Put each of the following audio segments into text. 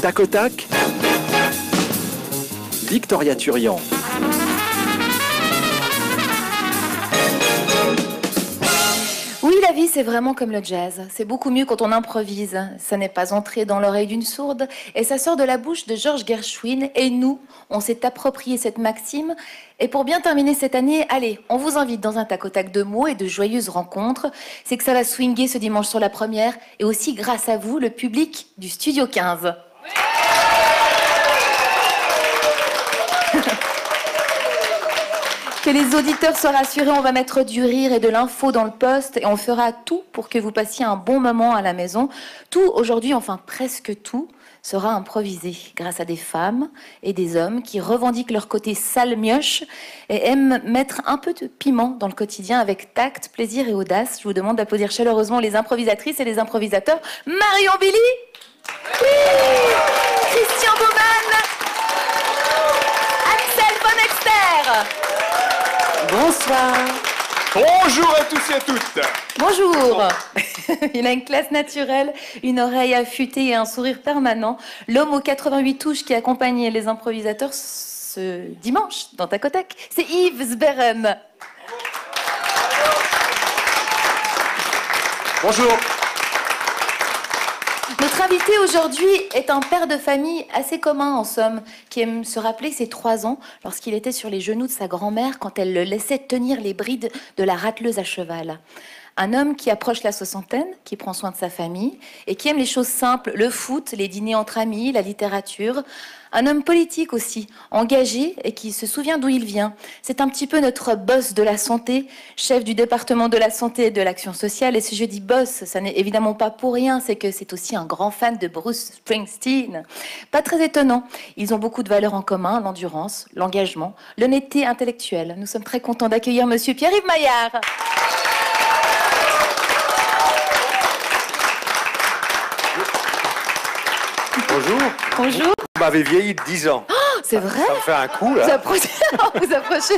Tac au tac, Victoria Turian. Oui, la vie, c'est vraiment comme le jazz. C'est beaucoup mieux quand on improvise. Ça n'est pas entré dans l'oreille d'une sourde et ça sort de la bouche de George Gershwin. Et nous, on s'est approprié cette maxime. Et pour bien terminer cette année, allez, on vous invite dans un tac au tac de mots et de joyeuses rencontres. C'est que ça va swinguer ce dimanche sur la première et aussi grâce à vous, le public du Studio 15. Que les auditeurs soient rassurés, on va mettre du rire et de l'info dans le poste et on fera tout pour que vous passiez un bon moment à la maison. Tout aujourd'hui, enfin presque tout, sera improvisé grâce à des femmes et des hommes qui revendiquent leur côté sale mioche et aiment mettre un peu de piment dans le quotidien avec tact, plaisir et audace. Je vous demande d'applaudir chaleureusement les improvisatrices et les improvisateurs. Marion Billy, oui, Christian Baumann, Axel von Exter. Bonsoir. Bonjour à tous et à toutes. Bonjour. Il a une classe naturelle, une oreille affûtée et un sourire permanent. L'homme aux 88 touches qui accompagne les improvisateurs ce dimanche dans Tac au Tac, c'est Yves Sberem. Bonjour. Notre invité aujourd'hui est un père de famille assez commun en somme, qui aime se rappeler ses 3 ans lorsqu'il était sur les genoux de sa grand-mère quand elle le laissait tenir les brides de la râteleuse à cheval. Un homme qui approche la soixantaine, qui prend soin de sa famille et qui aime les choses simples, le foot, les dîners entre amis, la littérature. Un homme politique aussi, engagé et qui se souvient d'où il vient. C'est un petit peu notre boss de la santé, chef du département de la santé et de l'action sociale. Et si je dis boss, ça n'est évidemment pas pour rien, c'est que c'est aussi un grand fan de Bruce Springsteen. Pas très étonnant, ils ont beaucoup de valeurs en commun, l'endurance, l'engagement, l'honnêteté intellectuelle. Nous sommes très contents d'accueillir monsieur Pierre-Yves Maillard. Bonjour. Bonjour. Vous m'avez vieilli de 10 ans. Oh, c'est vrai? Ça me fait un coup, Vous là. approchez, vous approchez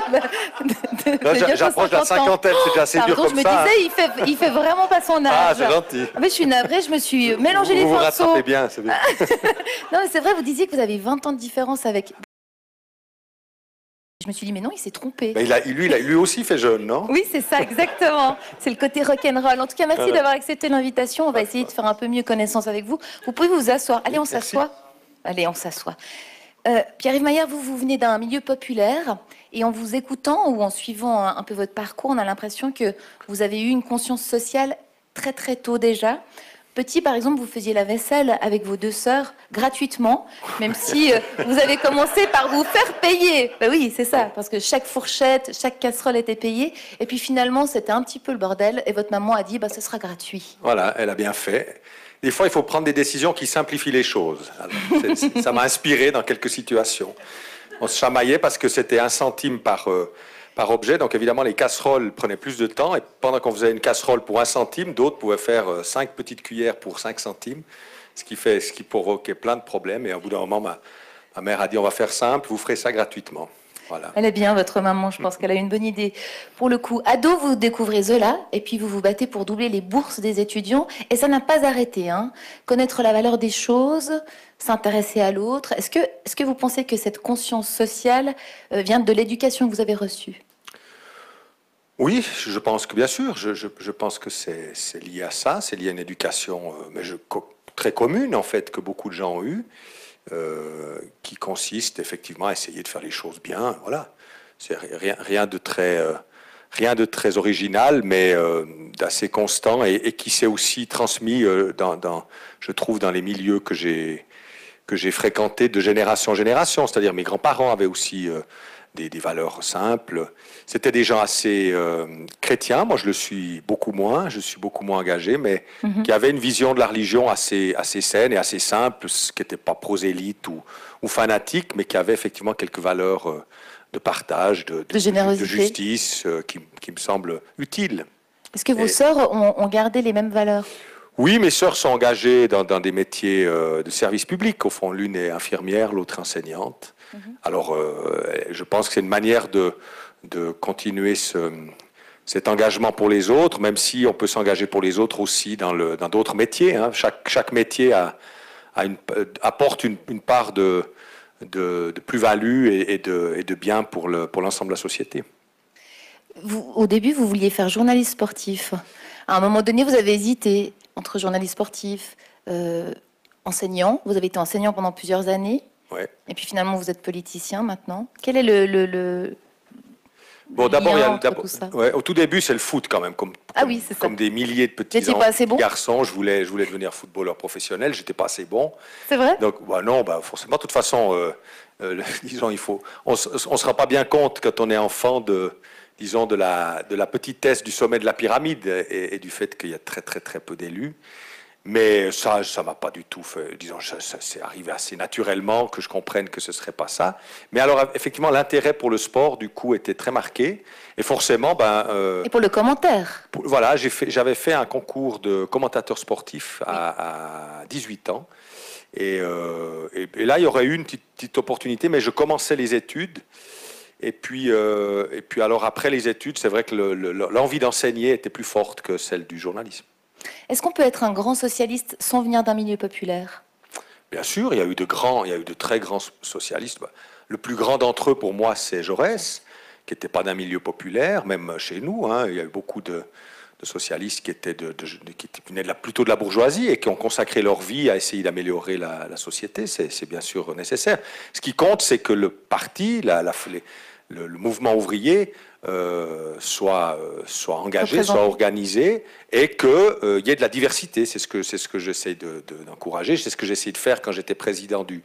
J'approche de la cinquantainne, c'est déjà assez dur Pardon, comme je ça. me disais, il fait vraiment pas son âge. Ah, c'est gentil. Ah, mais je suis navrée, je me suis mélangé les Vous vous pinceaux. rattrapez bien, c'est bien. Non, mais c'est vrai, vous disiez que vous avez 20 ans de différence avec... Je me suis dit, mais non, il s'est trompé. Mais lui aussi fait jeune, non? Oui, c'est ça, exactement. C'est le côté rock'n'roll. En tout cas, merci d'avoir accepté l'invitation. On va essayer de faire un peu mieux connaissance avec vous. Vous pouvez vous asseoir. Allez, on s'assoit. Allez, on s'assoit. Pierre-Yves Maillard, vous venez d'un milieu populaire et en vous écoutant ou en suivant un peu votre parcours, on a l'impression que vous avez eu une conscience sociale très très tôt déjà. Petit, par exemple, vous faisiez la vaisselle avec vos 2 sœurs gratuitement, même si vous avez commencé par vous faire payer. Ben oui, c'est ça, parce que chaque fourchette, chaque casserole était payée. Et puis finalement, c'était un petit peu le bordel et votre maman a dit, bah, ce sera gratuit. Voilà, elle a bien fait. Des fois, il faut prendre des décisions qui simplifient les choses. Alors, ça m'a inspiré dans quelques situations. On se chamaillait parce que c'était 1 centime par objet. Donc évidemment, les casseroles prenaient plus de temps. Et pendant qu'on faisait une casserole pour 1 centime, d'autres pouvaient faire 5 petites cuillères pour 5 centimes. Ce qui provoquait plein de problèmes. Et au bout d'un moment, ma mère a dit, on va faire simple, vous ferez ça gratuitement. Voilà. Elle est bien, votre maman, je pense qu'elle a une bonne idée. Pour le coup, ado, vous découvrez Zola, et puis vous vous battez pour doubler les bourses des étudiants, et ça n'a pas arrêté, hein. Connaître la valeur des choses, s'intéresser à l'autre. Est-ce que vous pensez que cette conscience sociale vient de l'éducation que vous avez reçue? Oui, je pense que bien sûr, je pense que c'est lié à ça, c'est lié à une éducation très commune, en fait, que beaucoup de gens ont eue. Qui consiste effectivement à essayer de faire les choses bien. Voilà, c'est rien de très original, mais d'assez constant et qui s'est aussi transmis je trouve, dans les milieux que j'ai fréquentés de génération en génération. C'est-à-dire mes grands-parents avaient aussi des valeurs simples. C'était des gens assez chrétiens. Moi, je le suis beaucoup moins. Je suis beaucoup moins engagé, mais qui avaient une vision de la religion assez saine et assez simple, ce qui n'était pas prosélyte ou fanatique, mais qui avait effectivement quelques valeurs de partage, de générosité, de justice, qui me semblent utiles. Est-ce que vos sœurs ont gardé les mêmes valeurs? Oui, mes sœurs sont engagées dans des métiers de service public. Au fond, l'une est infirmière, l'autre enseignante. Alors, je pense que c'est une manière de continuer cet engagement pour les autres, même si on peut s'engager pour les autres aussi dans d'autres métiers. Hein. Chaque métier apporte une part de plus-value et de bien pour l'ensemble de la société. Au début, vous vouliez faire journaliste sportif. À un moment donné, vous avez hésité entre journaliste sportif, enseignant. Vous avez été enseignant pendant plusieurs années. Ouais. Et puis finalement, vous êtes politicien maintenant. Quel est le Bon, d'abord, ouais, au tout début, c'est le foot quand même. Comme des milliers de petits garçons, je voulais devenir footballeur professionnel. J'étais pas assez bon. C'est vrai? Donc, non, forcément. De toute façon, disons, on se rend pas bien compte quand on est enfant de la petitesse du sommet de la pyramide et du fait qu'il y a très très très peu d'élus. Mais ça m'a pas du tout fait, disons, ça c'est arrivé assez naturellement que je comprenne que ce serait pas ça. Mais alors, effectivement, l'intérêt pour le sport, du coup, était très marqué. Et forcément, et pour le commentaire. Voilà, j'avais fait un concours de commentateur sportif à 18 ans. Et là, il y aurait eu une petite opportunité, mais je commençais les études. Et puis alors, après les études, c'est vrai que l'envie d'enseigner était plus forte que celle du journalisme. Est-ce qu'on peut être un grand socialiste sans venir d'un milieu populaire? Bien sûr, il y a eu de très grands socialistes. Le plus grand d'entre eux, pour moi, c'est Jaurès, qui n'était pas d'un milieu populaire, même chez nous. Hein, il y a eu beaucoup de socialistes qui venaient plutôt de la bourgeoisie et qui ont consacré leur vie à essayer d'améliorer la société. C'est bien sûr nécessaire. Ce qui compte, c'est que le parti, le mouvement ouvrier soit engagé, soit organisé et qu'il y ait de la diversité. C'est ce que j'essaie d'encourager. C'est ce que j'essaie de faire quand j'étais président du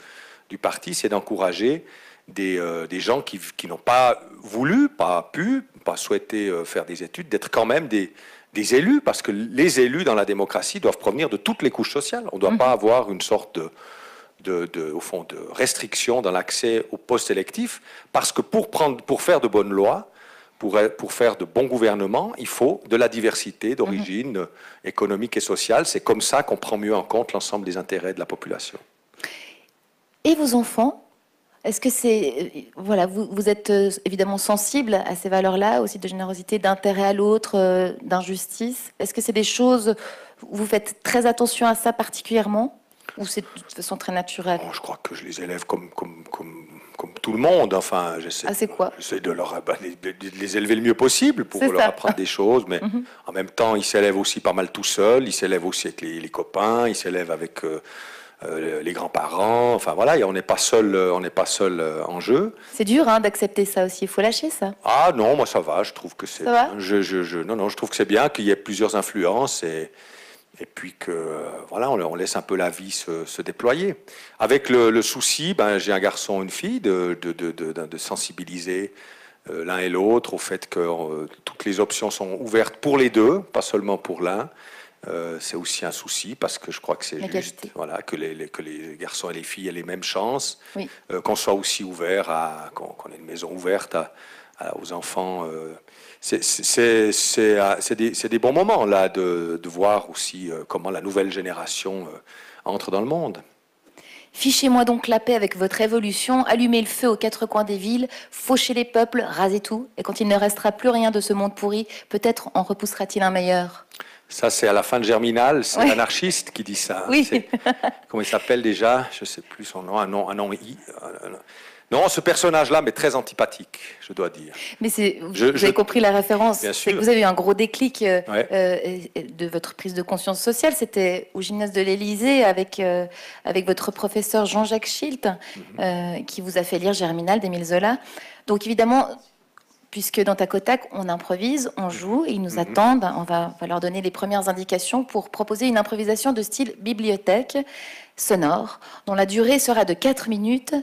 parti, c'est d'encourager des gens qui n'ont pas voulu, pas pu, pas souhaité faire des études, d'être quand même des élus, parce que les élus dans la démocratie doivent provenir de toutes les couches sociales. On ne doit pas avoir une sorte au fond, de restriction dans l'accès aux postes électifs, parce que pour faire de bonnes lois, pour faire de bons gouvernements, il faut de la diversité d'origine économique et sociale. C'est comme ça qu'on prend mieux en compte l'ensemble des intérêts de la population. Et vos enfants, est-ce que voilà, vous êtes évidemment sensible à ces valeurs-là, aussi de générosité, d'intérêt à l'autre, d'injustice? Est-ce que c'est des choses où vous faites très attention à ça particulièrement? Ou c'est de toute façon très naturel? Je crois que je les élève comme tout le monde. Enfin, j'essaie de les élever le mieux possible pour leur apprendre des choses. Mais en même temps, ils s'élèvent aussi pas mal tout seuls. Ils s'élèvent aussi avec les copains. Ils s'élèvent avec les grands-parents. Enfin voilà, on n'est pas seul en jeu. C'est dur d'accepter ça aussi. Il faut lâcher ça. Ah non, moi ça va. Je trouve que c'est. Ça va? Je trouve que c'est bien qu'il y ait plusieurs influences et puis que voilà, on laisse un peu la vie se déployer. Avec le souci, j'ai un garçon, une fille, de sensibiliser l'un et l'autre au fait que toutes les options sont ouvertes pour les deux, pas seulement pour l'un. C'est aussi un souci parce que je crois que c'est juste, voilà, que les garçons et les filles aient les mêmes chances, qu'on soit aussi ouvert qu'on ait une maison ouverte aux enfants. C'est des bons moments là de voir aussi comment la nouvelle génération entre dans le monde. Fichez-moi donc la paix avec votre révolution, allumez le feu aux quatre coins des villes, fauchez les peuples, rasez tout, et quand il ne restera plus rien de ce monde pourri, peut-être en repoussera-t-il un meilleur. Ça, c'est à la fin de Germinal, c'est l'anarchiste qui dit ça. Oui. Comment il s'appelle déjà? Je ne sais plus son nom, un nom. Non, ce personnage-là m'est très antipathique, je dois dire. Mais vous avez compris la référence. C'est que vous avez eu un gros déclic de votre prise de conscience sociale. C'était au gymnase de l'Élysée avec votre professeur Jean-Jacques Schilt, qui vous a fait lire Germinal d'Émile Zola. Donc évidemment, puisque dans Tac-au-Tac, on improvise, on joue, et ils nous attendent. On va leur donner les premières indications pour proposer une improvisation de style bibliothèque sonore, dont la durée sera de 4 minutes.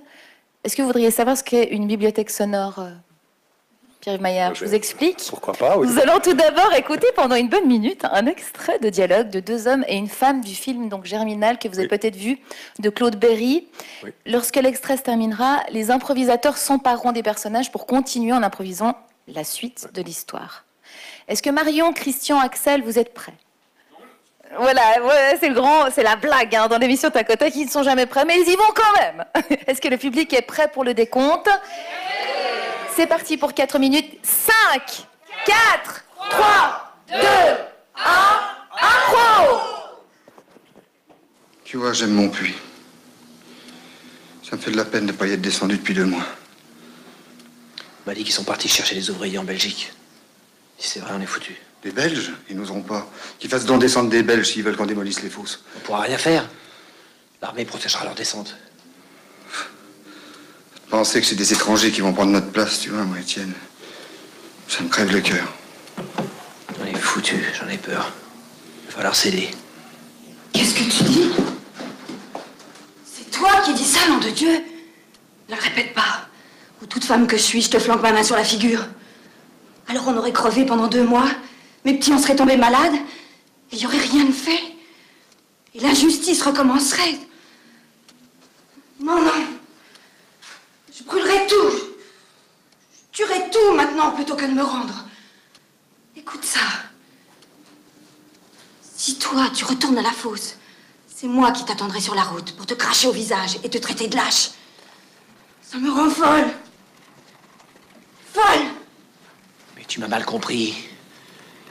Est-ce que vous voudriez savoir ce qu'est une bibliothèque sonore, Pierre-Yves Maillard? Je vous explique. Pourquoi pas, oui. Nous allons tout d'abord écouter pendant une bonne minute un extrait de dialogue de 2 hommes et une femme du film donc Germinal, que vous avez peut-être vu, de Claude Berry. Oui. Lorsque l'extrait se terminera, les improvisateurs s'empareront des personnages pour continuer en improvisant la suite de l'histoire. Est-ce que Marion, Christian, Axel, vous êtes prêts? Voilà, ouais, c'est la blague hein, dans l'émission Tac au Tac, ils ne sont jamais prêts, mais ils y vont quand même. Est-ce que le public est prêt pour le décompte? C'est parti pour 4 minutes. 5, 4, 3, 2, 1, impro! Tu vois, j'aime mon puits. Ça me fait de la peine de ne pas y être descendu depuis 2 mois. On m'a dit qu'ils sont partis chercher les ouvriers en Belgique. Si c'est vrai, on est foutus. Des Belges? Ils n'oseront pas. Qu'ils fassent donc descendre des Belges s'ils veulent qu'on démolisse les fosses. On pourra rien faire. L'armée protégera leur descente. Penser que c'est des étrangers qui vont prendre notre place, tu vois, moi, Étienne. Ça me crève le cœur. On est foutus, j'en ai peur. Il va falloir céder. Qu'est-ce que tu dis? C'est toi qui dis ça, nom de Dieu? Ne le répète pas. Ou toute femme que je suis, je te flanque ma main sur la figure. Alors on aurait crevé pendant 2 mois, mes petits en seraient tombés malades, et il n'y aurait rien de fait. Et l'injustice recommencerait. Non, non. Je brûlerais tout. Je tuerais tout maintenant plutôt que de me rendre. Écoute ça. Si toi, tu retournes à la fosse, c'est moi qui t'attendrai sur la route pour te cracher au visage et te traiter de lâche. Ça me rend folle. Folle! Mais tu m'as mal compris.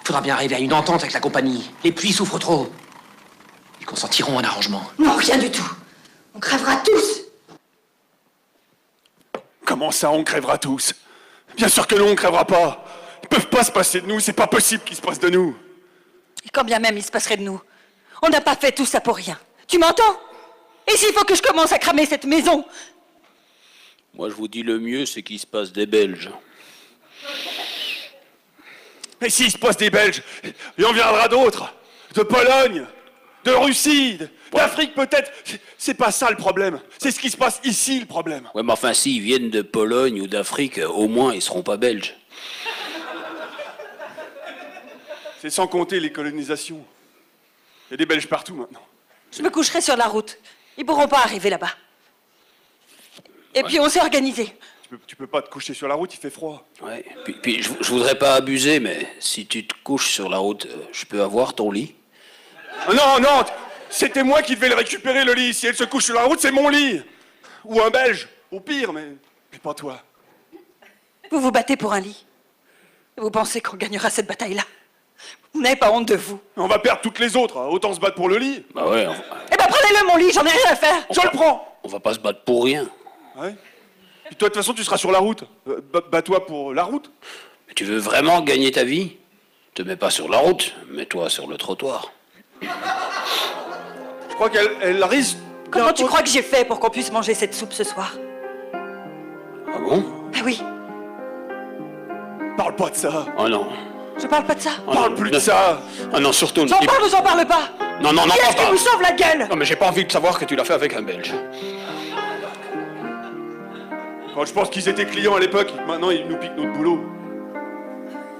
Il faudra bien arriver à une entente avec la compagnie. Les puits souffrent trop. Ils consentiront à un arrangement. Non, rien du tout. On crèvera tous. Comment ça, on crèvera tous? Bien sûr que non, on crèvera pas. Ils peuvent pas se passer de nous, c'est pas possible qu'ils se passent de nous. Et quand bien même il se passerait de nous, on n'a pas fait tout ça pour rien. Tu m'entends? Et s'il faut que je commence à cramer cette maison? Moi, je vous dis le mieux, c'est qu'il se passe des Belges. Et s'il se passe des Belges, il en viendra d'autres. De Pologne, de Russie, d'Afrique peut-être. C'est pas ça le problème. C'est ce qui se passe ici le problème. Ouais, mais enfin, s'ils viennent de Pologne ou d'Afrique, au moins, ils seront pas belges. C'est sans compter les colonisations. Il y a des Belges partout maintenant. Je me coucherai sur la route. Ils pourront pas arriver là-bas. Et puis on s'est organisé. Tu peux pas te coucher sur la route, il fait froid. Ouais. Puis je voudrais pas abuser, mais si tu te couches sur la route, je peux avoir ton lit? Non, non, c'était moi qui devais le récupérer, le lit. Si elle se couche sur la route, c'est mon lit. Ou un Belge, au pire, mais pas toi. Vous vous battez pour un lit. Vous pensez qu'on gagnera cette bataille-là? Vous n'avez pas honte de vous? On va perdre toutes les autres, hein. Autant se battre pour le lit. Bah ouais, Eh ben prenez-le mon lit, j'en ai rien à faire. Je le prends. on va pas se battre pour rien. Ouais. Puis toi, de toute façon, tu seras sur la route. Bats-toi pour la route. Mais tu veux vraiment gagner ta vie? Te mets pas sur la route, mets-toi sur le trottoir. Je crois qu'elle risque... Comment tu crois que j'ai fait pour qu'on puisse manger cette soupe ce soir? Ah bon? Ah oui, Parle pas de ça. Oh non. je parle pas de ça. Oh Parle non. plus de ça. Ah non, surtout... J'en parle ou j'en parle pas? Non, non, non, Qui est-ce qui pas. vous sauve la gueule? Non, mais j'ai pas envie de savoir que tu l'as fait avec un Belge. Quand je pense qu'ils étaient clients à l'époque, maintenant ils nous piquent notre boulot.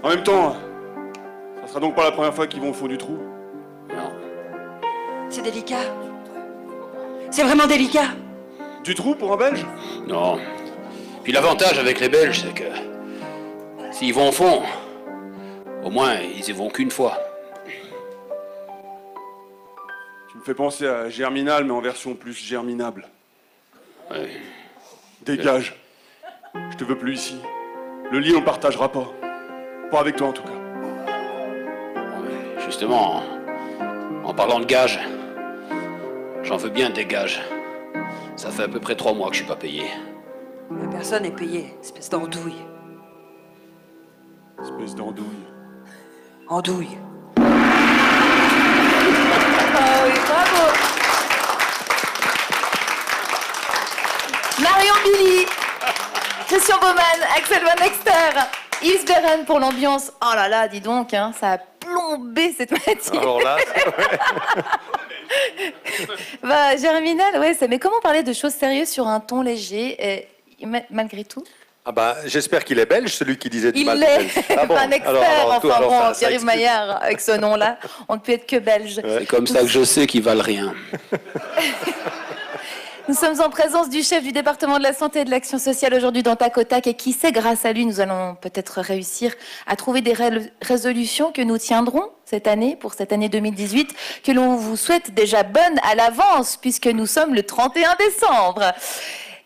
En même temps, ça sera donc pas la première fois qu'ils vont au fond du trou. Non. C'est délicat. C'est vraiment délicat. Du trou pour un Belge? Non. Puis l'avantage avec les Belges, c'est que... s'ils vont au fond, au moins, ils y vont qu'une fois. Tu me fais penser à Germinal, mais en version plus germinable. Ouais. Dégage. Je te veux plus ici. Le lit, on le partagera pas. Pas avec toi, en tout cas. Ouais. Justement, en parlant de gages, j'en veux bien des gages. Ça fait à peu près 3 mois que je suis pas payé. Personne n'est payé, espèce d'andouille. Espèce d'andouille. Andouille. Oh oui, bravo. Marion Billy, Christian Baumann, Axel Van Exter, Yves Beren pour l'ambiance. Oh là là, dis donc, hein, ça a plombé cette matière. Alors là, Bah, Germinal, ouais, mais comment parler de choses sérieuses sur un ton léger, malgré tout? ah bah, j'espère qu'il est belge, celui qui disait du Il mal. des l'est, Belges. Ah bon, un expert, tout, enfin bon, ça Pierre-Yves explique. Maillard, avec ce nom-là, on ne peut être que belge. C'est comme ça que je sais qu'ils valent rien. Nous sommes en présence du chef du département de la santé et de l'action sociale aujourd'hui dans Tac au Tac, et qui sait, grâce à lui, nous allons peut-être réussir à trouver des résolutions que nous tiendrons cette année, pour cette année 2018, que l'on vous souhaite déjà bonne à l'avance, puisque nous sommes le 31 décembre.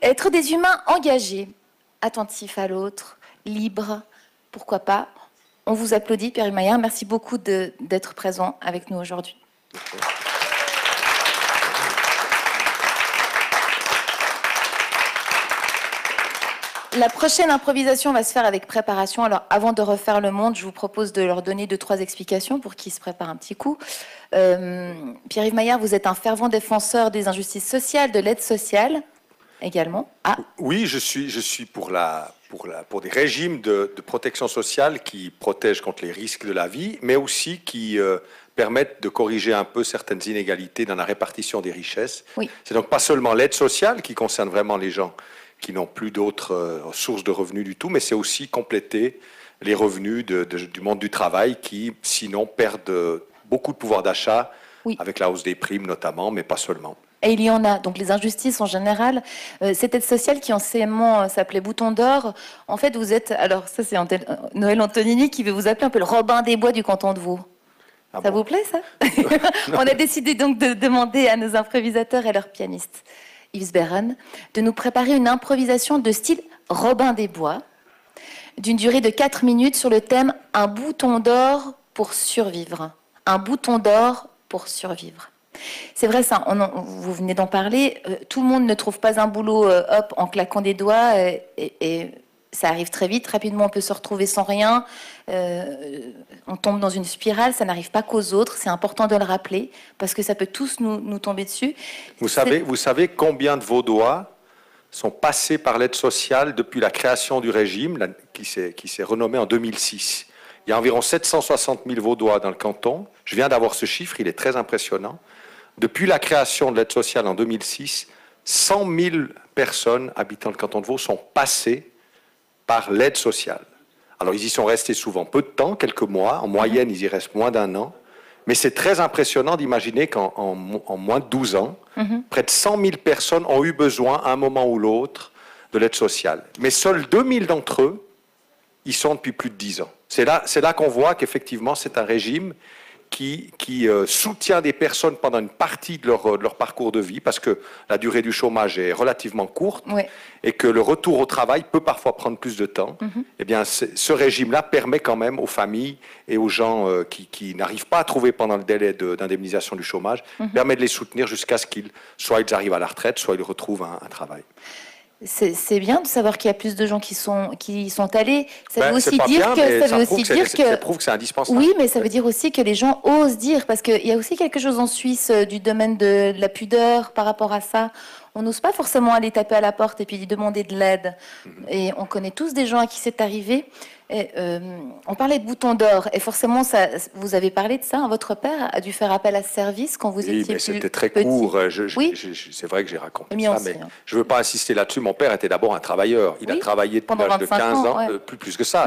Être des humains engagés, attentifs à l'autre, libres, pourquoi pas. On vous applaudit, Pierre-Yves Maillard. Merci beaucoup d'être présent avec nous aujourd'hui. La prochaine improvisation va se faire avec préparation. Alors, avant de refaire le monde, je vous propose de leur donner 2-3 explications pour qu'ils se préparent un petit coup. Pierre-Yves Maillard, vous êtes un fervent défenseur des injustices sociales, de l'aide sociale également. Ah. Oui, je suis pour des régimes de protection sociale qui protègent contre les risques de la vie, mais aussi qui permettent de corriger un peu certaines inégalités dans la répartition des richesses. Oui. C'est donc pas seulement l'aide sociale qui concerne vraiment les gens qui n'ont plus d'autres sources de revenus du tout, mais c'est aussi compléter les revenus du monde du travail qui, sinon, perdent beaucoup de pouvoir d'achat, oui, avec la hausse des primes notamment, mais pas seulement. Et il y en a, donc les injustices en général. Cette aide sociale qui anciennement s'appelait Bouton d'Or, en fait vous êtes, alors ça c'est Noël Antonini qui veut vous appeler un peu le Robin des Bois du canton de Vaud. Ah ça bon vous plaît ça? On a décidé donc de demander à nos improvisateurs et leurs pianistes, Yves Sberran, de nous préparer une improvisation de style Robin des Bois, d'une durée de 4 minutes sur le thème « Un bouton d'or pour survivre ». Un bouton d'or pour survivre. C'est vrai ça, vous venez d'en parler, tout le monde ne trouve pas un boulot hop, en claquant des doigts, et ça arrive très vite, rapidement on peut se retrouver sans rien, on tombe dans une spirale, ça n'arrive pas qu'aux autres, c'est important de le rappeler, parce que ça peut tous nous tomber dessus. Vous savez combien de Vaudois sont passés par l'aide sociale depuis la création du régime, qui s'est renommé en 2006. Il y a environ 760 000 Vaudois dans le canton, je viens d'avoir ce chiffre, il est très impressionnant. Depuis la création de l'aide sociale en 2006, 100 000 personnes habitant le canton de Vaud sont passées par l'aide sociale. Alors, ils y sont restés souvent peu de temps, quelques mois. En moyenne, ils y restent moins d'1 an. Mais c'est très impressionnant d'imaginer qu'en moins de 12 ans, près de 100 000 personnes ont eu besoin, à un moment ou l'autre, de l'aide sociale. Mais seuls 2 000 d'entre eux y sont depuis plus de 10 ans. C'est là qu'on voit qu'effectivement, c'est un régime qui soutient des personnes pendant une partie de leur parcours de vie, parce que la durée du chômage est relativement courte, oui, et que le retour au travail peut parfois prendre plus de temps. Eh bien, ce régime-là permet quand même aux familles et aux gens qui n'arrivent pas à trouver pendant le délai d'indemnisation du chômage, permet de les soutenir jusqu'à ce qu'ils arrivent à la retraite, soit ils retrouvent un travail. C'est bien de savoir qu'il y a plus de gens qui y sont allés. Ça veut aussi dire que ça prouve que c'est indispensable. Oui, mais ça veut dire aussi que les gens osent dire, parce qu'il y a aussi quelque chose en Suisse du domaine de la pudeur par rapport à ça. On n'ose pas forcément aller taper à la porte et puis demander de l'aide. Et on connaît tous des gens à qui c'est arrivé. Et, on parlait de bouton d'or, et forcément, vous avez parlé de ça, hein, votre père a dû faire appel à ce service quand vous étiez plus petit. C'était très court, oui, c'est vrai que j'ai raconté ça, mais je ne veux pas insister là-dessus. Mon père était d'abord un travailleur, il a travaillé depuis l'âge de 15 ans, ouais. Plus que ça.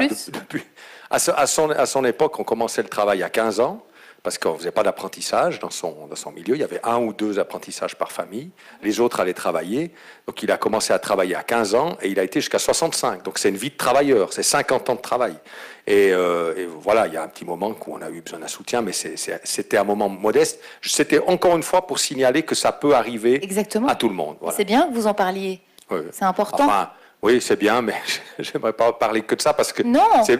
À son époque, on commençait le travail à 15 ans, parce qu'on ne faisait pas d'apprentissage dans son milieu. Il y avait 1 ou 2 apprentissages par famille. Les autres allaient travailler. Donc, il a commencé à travailler à 15 ans et il a été jusqu'à 65. Donc, c'est une vie de travailleur. C'est 50 ans de travail. Et voilà, il y a un petit moment où on a eu besoin d'un soutien, mais c'était un moment modeste. C'était encore une fois pour signaler que ça peut arriver à tout le monde. Voilà. C'est bien que vous en parliez. Oui. C'est important. Enfin, oui, c'est bien, mais j'aimerais pas parler que de ça parce que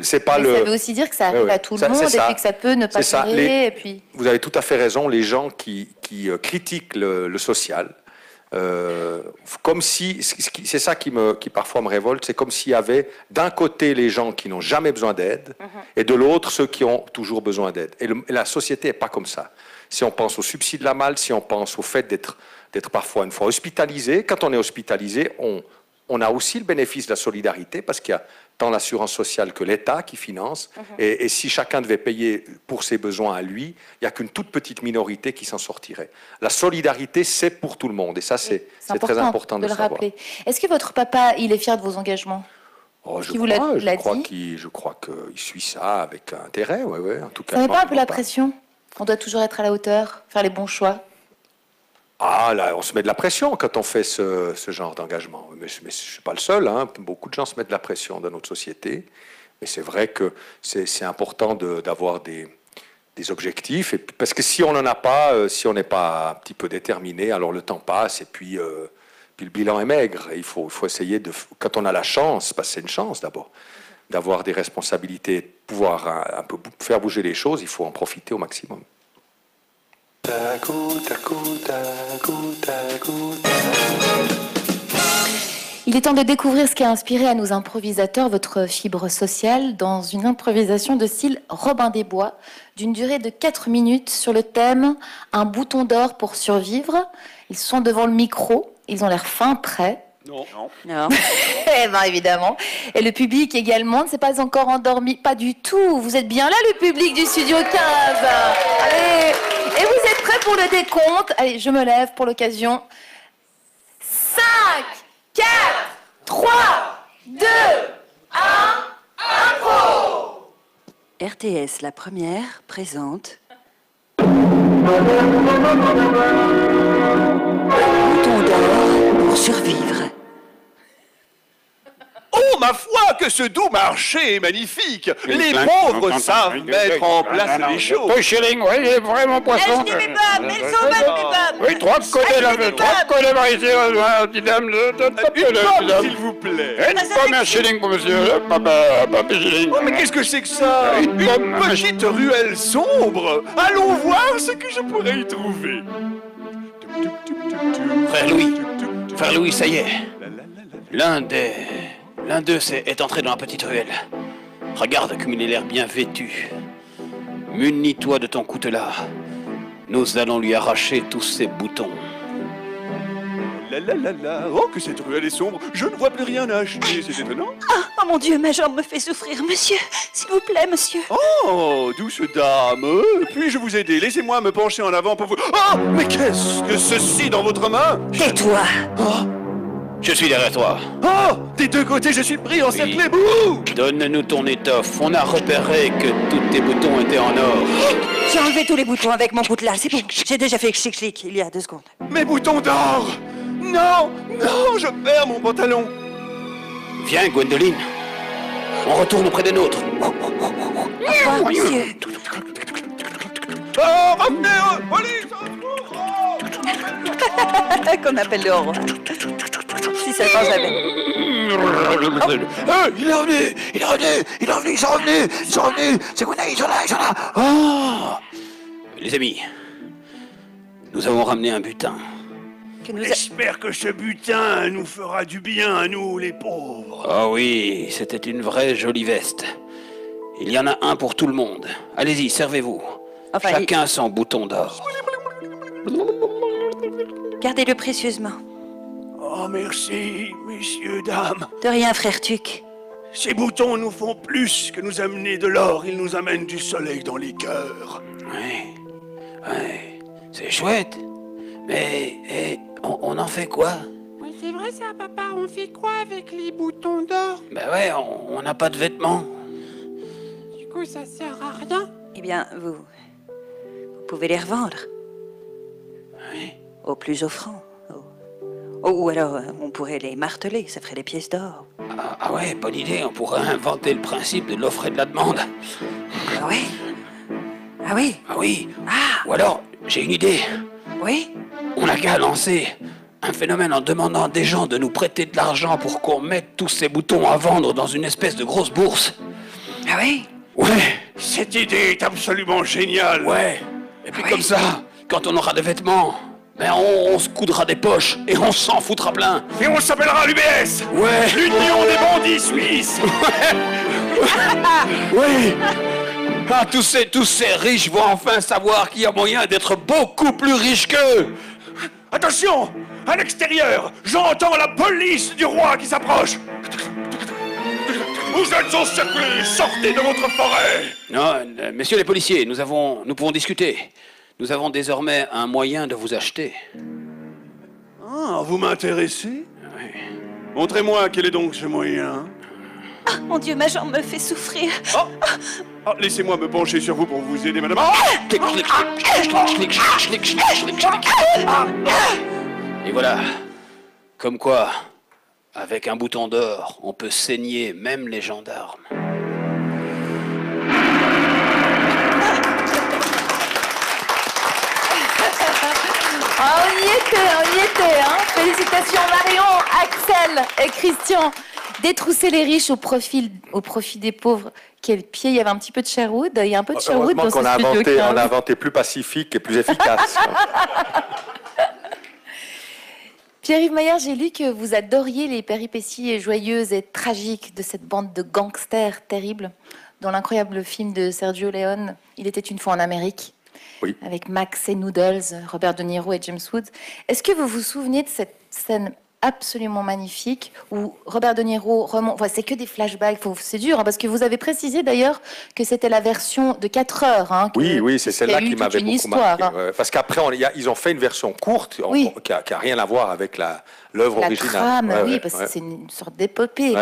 c'est pas Ça veut aussi dire que ça arrive à tout le monde et puis que ça peut ne pas durer. Et puis... Vous avez tout à fait raison. Les gens qui critiquent le social, comme si c'est ça qui parfois me révolte. C'est comme s'il y avait d'un côté les gens qui n'ont jamais besoin d'aide et de l'autre ceux qui ont toujours besoin d'aide. Et la société est pas comme ça. Si on pense au subside de la malle, si on pense au fait d'être parfois une fois hospitalisé, quand on est hospitalisé, on a aussi le bénéfice de la solidarité parce qu'il y a tant l'assurance sociale que l'État qui finance. Et si chacun devait payer pour ses besoins à lui, il n'y a qu'une toute petite minorité qui s'en sortirait. La solidarité, c'est pour tout le monde. Et ça, c'est très important de le savoir. Rappeler. Est-ce que votre papa, il est fier de vos engagements? Je crois qu'il suit ça avec intérêt. Ouais, en tout cas, ça n'est pas un peu la pression? On doit toujours être à la hauteur, faire les bons choix? Ah, là, on se met de la pression quand on fait ce genre d'engagement. Mais je ne suis pas le seul, hein. Beaucoup de gens se mettent de la pression dans notre société. Mais c'est vrai que c'est important d'avoir des objectifs. Et, parce que si on n'en a pas, si on n'est pas un petit peu déterminé, alors le temps passe et puis le bilan est maigre. Et il faut essayer quand on a la chance, parce que c'est une chance d'abord, d'avoir des responsabilités, de pouvoir un peu faire bouger les choses, il faut en profiter au maximum. Il est temps de découvrir ce qui a inspiré à nos improvisateurs votre fibre sociale dans une improvisation de style Robin des Bois, d'une durée de 4 minutes sur le thème « Un bouton d'or pour survivre ». Ils sont devant le micro, ils ont l'air fin prêts. Non. Non. Eh bien, évidemment. Et le public également ne s'est pas encore endormi. Pas du tout. Vous êtes bien là, le public du Studio 15. Allez. Et vous êtes prêts pour le décompte? Allez, je me lève pour l'occasion. 5, 4, 3, 2, 1, impro! RTS La Première présente... Bouton d'or pour survivre. Oh, ma foi, que ce doux marché est magnifique! Les pauvres savent mettre en place les choses. 2 shillings, oui, il est vraiment poisson. Achetez mes pommes, elles sont bonnes mes pommes. Oui, 3 collés là, 3 collés par ici, petite dame. Une pomme, s'il vous plaît. Une pomme, 1 shilling pour monsieur, pas shilling. Oh, mais qu'est-ce que c'est que ça? Une petite ruelle sombre. Allons voir ce que je pourrais y trouver. Frère Louis, ça y est. L'un d'eux est entré dans la petite ruelle. Regarde comme il a l'air bien vêtu. Munis-toi de ton coutelas. Nous allons lui arracher tous ses boutons. Oh, que cette ruelle est sombre. Je ne vois plus rien à acheter, c'est étonnant. Oh mon Dieu, ma jambe me fait souffrir. Monsieur, s'il vous plaît, monsieur. Oh, douce dame. Puis-je vous aider? Laissez-moi me pencher en avant pour vous... Oh, mais qu'est-ce que ceci dans votre main? Tais-toi. Oh, Je suis derrière toi. oh, des deux côtés, je suis pris, encerclé. Bouh! Donne-nous ton étoffe. On a repéré que tous tes boutons étaient en or. J'ai enlevé tous les boutons avec mon coutelas, c'est bon. J'ai déjà fait chic-chic il y a 2 secondes. Mes boutons d'or! Non, non, je perds mon pantalon. Viens, Gwendoline. On retourne auprès des nôtres. Au revoir, monsieur. Oh, revenez, police! Qu'on appelle le roi. Si ça change jamais. Il est revenu. Ils sont revenus. C'est quoi, ils sont là. Oh. Les amis, nous avons ramené un butin. J'espère que ce butin nous fera du bien à nous, les pauvres. Oh oui, c'était une vraie jolie veste. Il y en a un pour tout le monde. Allez-y, servez-vous. Enfin, Chacun son bouton d'or. Gardez-le précieusement. Oh, merci, messieurs, dames. De rien, frère Tuc. Ces boutons nous font plus que nous amener de l'or. Ils nous amènent du soleil dans les cœurs. Ouais, c'est chouette. Mais on en fait quoi? Oui, c'est vrai ça, papa. On fait quoi avec les boutons d'or? Ben ouais, on n'a pas de vêtements. Du coup, ça sert à rien. Eh bien, vous pouvez les revendre. Oui. Au plus offrant. Ou alors, on pourrait les marteler, ça ferait des pièces d'or. Ah ouais, bonne idée. On pourrait inventer le principe de l'offre et de la demande. Ah oui? Ah oui? Ah oui. Ah! Ou alors, j'ai une idée. Oui? On n'a qu'à lancer un phénomène en demandant à des gens de nous prêter de l'argent pour qu'on mette tous ces boutons à vendre dans une espèce de grosse bourse. Ah oui? Ouais. Cette idée est absolument géniale. Ouais. Et puis comme ça, quand on aura des vêtements, ben on se coudra des poches et on s'en foutra plein. Et on s'appellera l'UBS. Ouais. L'Union des bandits suisses. Oui. Ah, tous ces riches vont enfin savoir qu'il y a moyen d'être beaucoup plus riches qu'eux. Attention! À l'extérieur, j'entends la police du roi qui s'approche. Vous êtes encerclés, sortez de votre forêt. Non, messieurs les policiers, nous pouvons discuter. Nous avons désormais un moyen de vous acheter. Ah, vous m'intéressez? Oui. Montrez-moi quel est donc ce moyen. Ah, mon Dieu, ma jambe me fait souffrir. Ah, laissez-moi me pencher sur vous pour vous aider, madame. Ah Et voilà. Comme quoi, avec un bouton d'or, on peut saigner même les gendarmes. Ah, on y était, hein. Félicitations Marion, Axel et Christian. Détrousser les riches au profit des pauvres. Quel pied, il y avait un petit peu de Sherwood. Il y a un peu de Sherwood dans ce qu'on a studio. on a inventé plus pacifique et plus efficace. Pierre-Yves Maillard, j'ai lu que vous adoriez les péripéties joyeuses et tragiques de cette bande de gangsters terribles. Dans l'incroyable film de Sergio Leone, Il était une fois en Amérique. Oui. Avec Max et Noodles, Robert De Niro et James Woods. Est-ce que vous vous souvenez de cette scène absolument magnifique où Robert De Niro remonte... Enfin, c'est que des flashbacks, c'est dur, hein, parce que vous avez précisé d'ailleurs que c'était la version de 4 heures. Hein, oui, c'est celle-là qui m'avait beaucoup histoire, marqué. hein. Parce qu'après, ils ont fait une version courte Oui. qui a rien à voir avec l'œuvre originale. Trame, oui, parce que c'est une sorte d'épopée.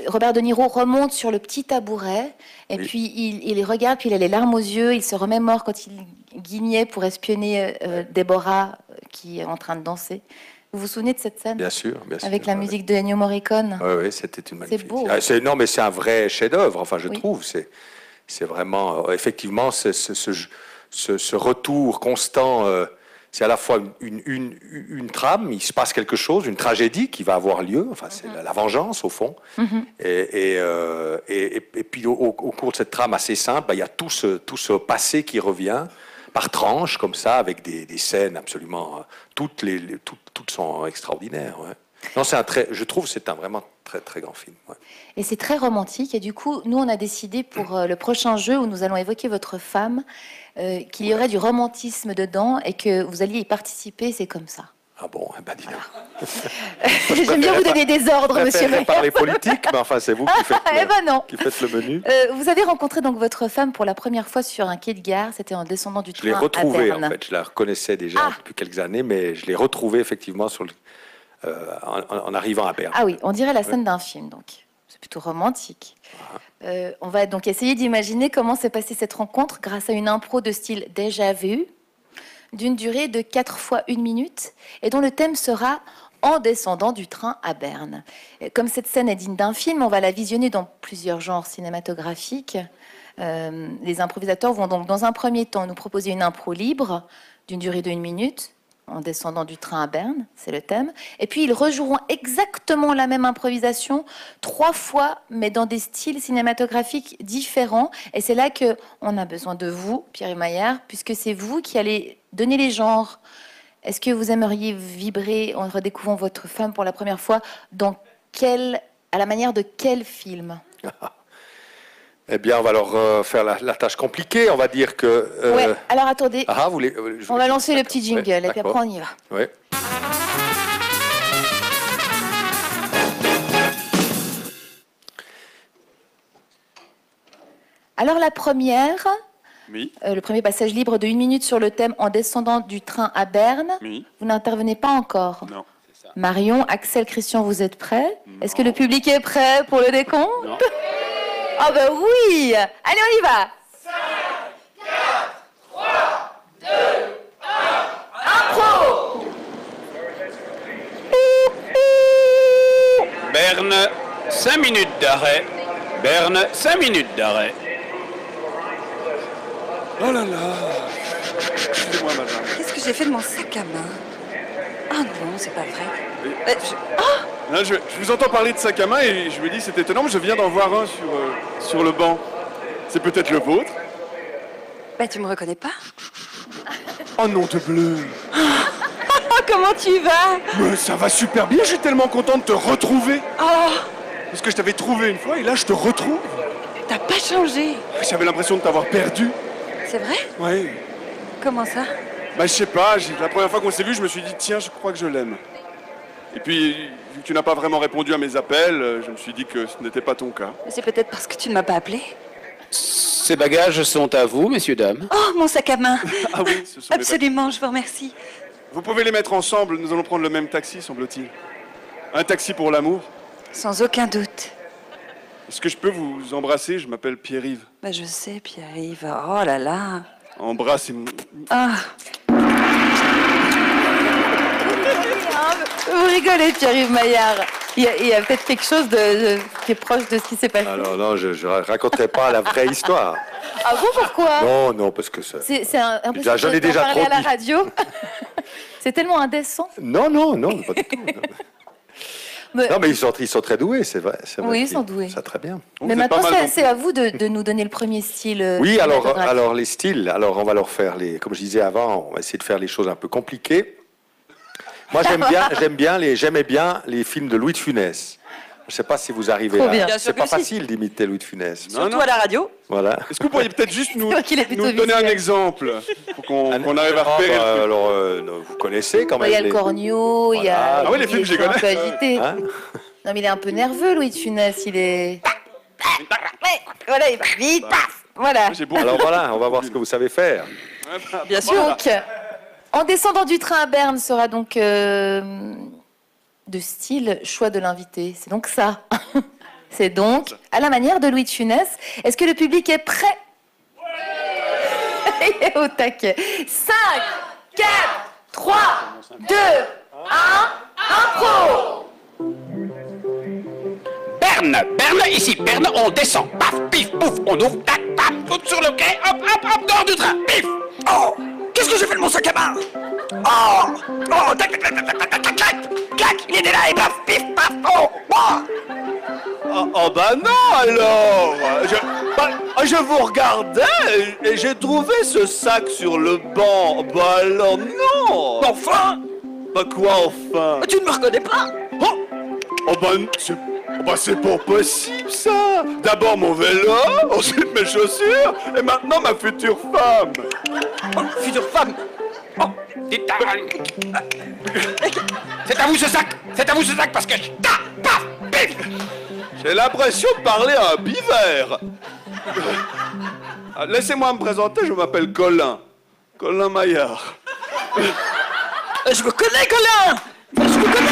Robert De Niro remonte sur le petit tabouret, et puis il regarde, puis il a les larmes aux yeux, il se remémore quand il guignait pour espionner Déborah qui est en train de danser. Vous vous souvenez de cette scène? Bien sûr. Avec la musique de Ennio Morricone. Oui, c'était une magnifique. C'est beau. Non, mais c'est un vrai chef-d'œuvre. Enfin, je trouve. C'est vraiment, effectivement, ce retour constant. C'est à la fois une trame, il se passe quelque chose, une tragédie qui va avoir lieu. Enfin, c'est la vengeance au fond. Et puis au cours de cette trame assez simple, il y a tout ce passé qui revient par tranches comme ça, avec des scènes absolument, toutes sont extraordinaires. Ouais. Non, je trouve que c'est un vraiment très très grand film. Ouais. Et c'est très romantique. Et du coup, nous on a décidé pour le prochain jeu où nous allons évoquer votre femme, qu'il y aurait du romantisme dedans et que vous alliez y participer. C'est comme ça. Ah bon, eh ben dis donc. J'aime bien vous donner des ordres, monsieur Maillard. Parler politique, mais enfin, c'est vous qui faites, qui faites le menu. Vous avez rencontré donc votre femme pour la première fois sur un quai de gare. C'était en descendant du train. Je l'ai retrouvée, en fait. Je la reconnaissais déjà depuis quelques années, mais je l'ai retrouvée effectivement en arrivant à Berne. Ah oui, on dirait la scène d'un film, donc. C'est plutôt romantique. On va donc essayer d'imaginer comment s'est passée cette rencontre grâce à une impro de style déjà vu, d'une durée de 4 fois 1 minute, et dont le thème sera « En descendant du train à Berne ». Comme cette scène est digne d'un film, on va la visionner dans plusieurs genres cinématographiques. Les improvisateurs vont donc dans un premier temps nous proposer une impro libre d'une durée de 1 minute, en descendant du train à Berne, c'est le thème. Et puis ils rejoueront exactement la même improvisation 3 fois, mais dans des styles cinématographiques différents. Et c'est là qu'on a besoin de vous, Pierre Maillard, puisque c'est vous qui allez donner les genres. Est-ce que vous aimeriez vibrer en redécouvrant votre femme pour la première fois à la manière de quel film? Eh bien, on va leur faire la tâche compliquée. On va dire que... Ouais, alors attendez. On va lancer le petit jingle, et puis après on y va. Ouais. Alors la première, oui. Le premier passage libre de 1 minute sur le thème « En descendant du train à Berne ». Oui. Vous n'intervenez pas encore. Non. Marion, Axel, Christian, vous êtes prêts? Est-ce que le public est prêt pour le décompte? Non. Ah ben oui! Allez, on y va! 5, 4, 3, 2, 1, impro! Berne, 5 minutes d'arrêt. Berne, 5 minutes d'arrêt. Oh là là. Excusez-moi, madame. Qu'est-ce que j'ai fait de mon sac à main? Ah non, c'est pas vrai. Là, je vous entends parler de sac à main et je me dis c'est étonnant, mais je viens d'en voir un sur le banc. C'est peut-être le vôtre? Bah, tu me reconnais pas? Oh non, de bleu. Comment tu vas? Mais ça va super bien, je suis tellement content de te retrouver. Oh, Parce que je t'avais trouvé une fois et là je te retrouve. t'as pas changé. J'avais l'impression de t'avoir perdu. C'est vrai? Oui. Comment ça? Bah je sais pas, la première fois qu'on s'est vu, je me suis dit tiens, je crois que je l'aime. Et puis, vu que tu n'as pas vraiment répondu à mes appels, je me suis dit que ce n'était pas ton cas. C'est peut-être parce que tu ne m'as pas appelé. Ces bagages sont à vous, messieurs, dames. Oh, mon sac à main. Ah oui, ce sont Absolument, je vous remercie. Vous pouvez les mettre ensemble, nous allons prendre le même taxi, semble-t-il. Un taxi pour l'amour. Sans aucun doute. Est-ce que je peux vous embrasser? Je m'appelle Pierre-Yves. Bah, je sais, Pierre-Yves. Oh là là. Embrasse et... Ah. Vous rigolez, Pierre-Yves Maillard. Il y a peut-être quelque chose qui est proche de ce qui s'est passé. Alors non, je ne raconterai pas la vraie histoire. Ah bon, pourquoi? Non, parce que ça... C'est impossible J'en ai de déjà parler trop à la dit. radio. C'est tellement indécent. Non, pas du tout. Mais- Non, mais ils sont très doués, c'est vrai. Oui, ils sont doués. Ça très bien. Mais maintenant, c'est à vous de nous donner le premier style. Oui, cinématographique. alors les styles, alors on va leur faire comme je disais avant, on va essayer de faire les choses un peu compliquées. Moi, j'aimais bien les films de Louis de Funès. Je ne sais pas si vous arrivez Trop là. bien. Bien C'est sûr pas que si. facile d'imiter Louis de Funès. Surtout à la radio. Voilà. Est-ce que vous pourriez peut-être juste nous, vrai qu'il est plutôt nous donner un visuel. exemple pour qu'on arrive à repérer le truc. Alors, vous connaissez quand même. Il y a le Cornio, il y a. Voilà. Ah oui, les films, je les il est un connais. peu agité. Hein Non, mais il est un peu nerveux, Louis de Funès. Il est. Voilà, il va vite. Voilà. J'ai beau- Alors voilà, on va voir ce que vous savez faire. Bien sûr. Donc, en descendant du train à Berne sera donc de style choix de l'invité. C'est donc ça. C'est donc à la manière de Louis de Funès. Est-ce que le public est prêt? Il est au taquet. 5, 4, 3, 2, 1, impro! Berne, ici, Berne, on descend. Paf, pif, pouf, on ouvre, tac, paf, saute sur le quai, hop, dehors du train, pif. Oh, qu'est-ce que j'ai fait de mon sac à main? Oh, tac, tac, tac, tac, tac, tac, tac, clac, il était là et paf, pif, paf, oh, Oh bah non alors je vous regardais et j'ai trouvé ce sac sur le banc. Bah alors non. Enfin, Bah quoi enfin? tu ne me reconnais pas? C'est pas possible ça. D'abord mon vélo, ensuite mes chaussures, et maintenant ma future femme. Oh, future femme. Oh, dites, c'est à vous ce sac, parce que... Ta, paf, pif. J'ai l'impression de parler à un pivert. Laissez-moi me présenter, je m'appelle Colin. Colin Maillard. Je vous connais, Colin. Je vous connais.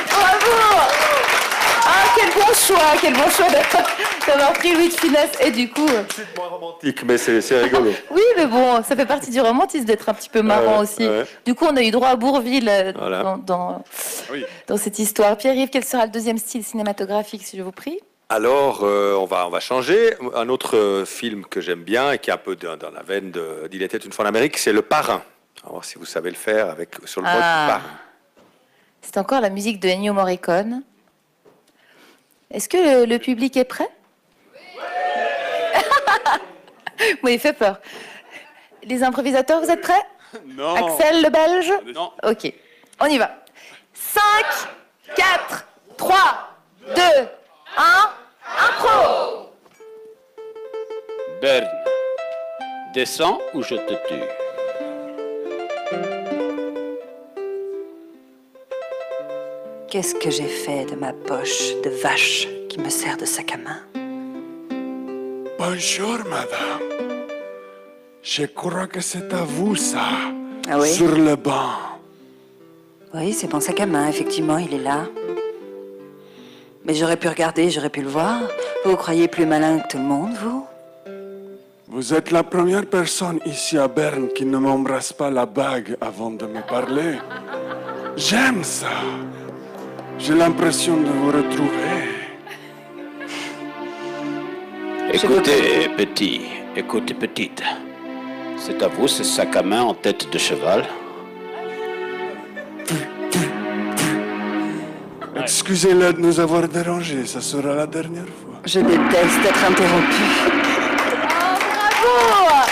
Bravo! Ah, quel bon choix d'avoir pris Louis de Funès. Et du coup, C'est moins romantique, mais c'est rigolo. oui, mais bon, ça fait partie du romantisme d'être un petit peu marrant aussi. ouais. Du coup, on a eu droit à Bourvil Voilà. Oui. dans cette histoire. Pierre-Yves, quel sera le deuxième style cinématographique, si je vous prie? Alors, on va changer. Un autre film que j'aime bien et qui est un peu dans la veine d'Il était une fois en Amérique, c'est Le Parrain. On va voir si vous savez le faire sur le mode du parrain. C'est encore la musique de Ennio Morricone. Est-ce que le public est prêt? Oui, il fait peur. Les improvisateurs, vous êtes prêts? Non. Axel, le belge? Non. Ok, on y va. 5, 4, 3, 2, 1, impro! Berne, descends ou je te tue. Qu'est-ce que j'ai fait de ma poche de vache qui me sert de sac à main? Bonjour, madame. Je crois que c'est à vous, ça. Ah oui? Sur le banc. Oui, c'est mon sac à main, effectivement, il est là. Mais j'aurais pu regarder, j'aurais pu le voir. Vous vous croyez plus malin que tout le monde, vous? Vous êtes la première personne ici à Berne qui ne m'embrasse pas la bague avant de me parler. J'aime ça. J'ai l'impression de vous retrouver. Écoutez, petit, écoutez, petite. C'est à vous ce sac à main en tête de cheval. Excusez-le de nous avoir dérangés, ça sera la dernière fois. Je déteste être interrompu. Bravo!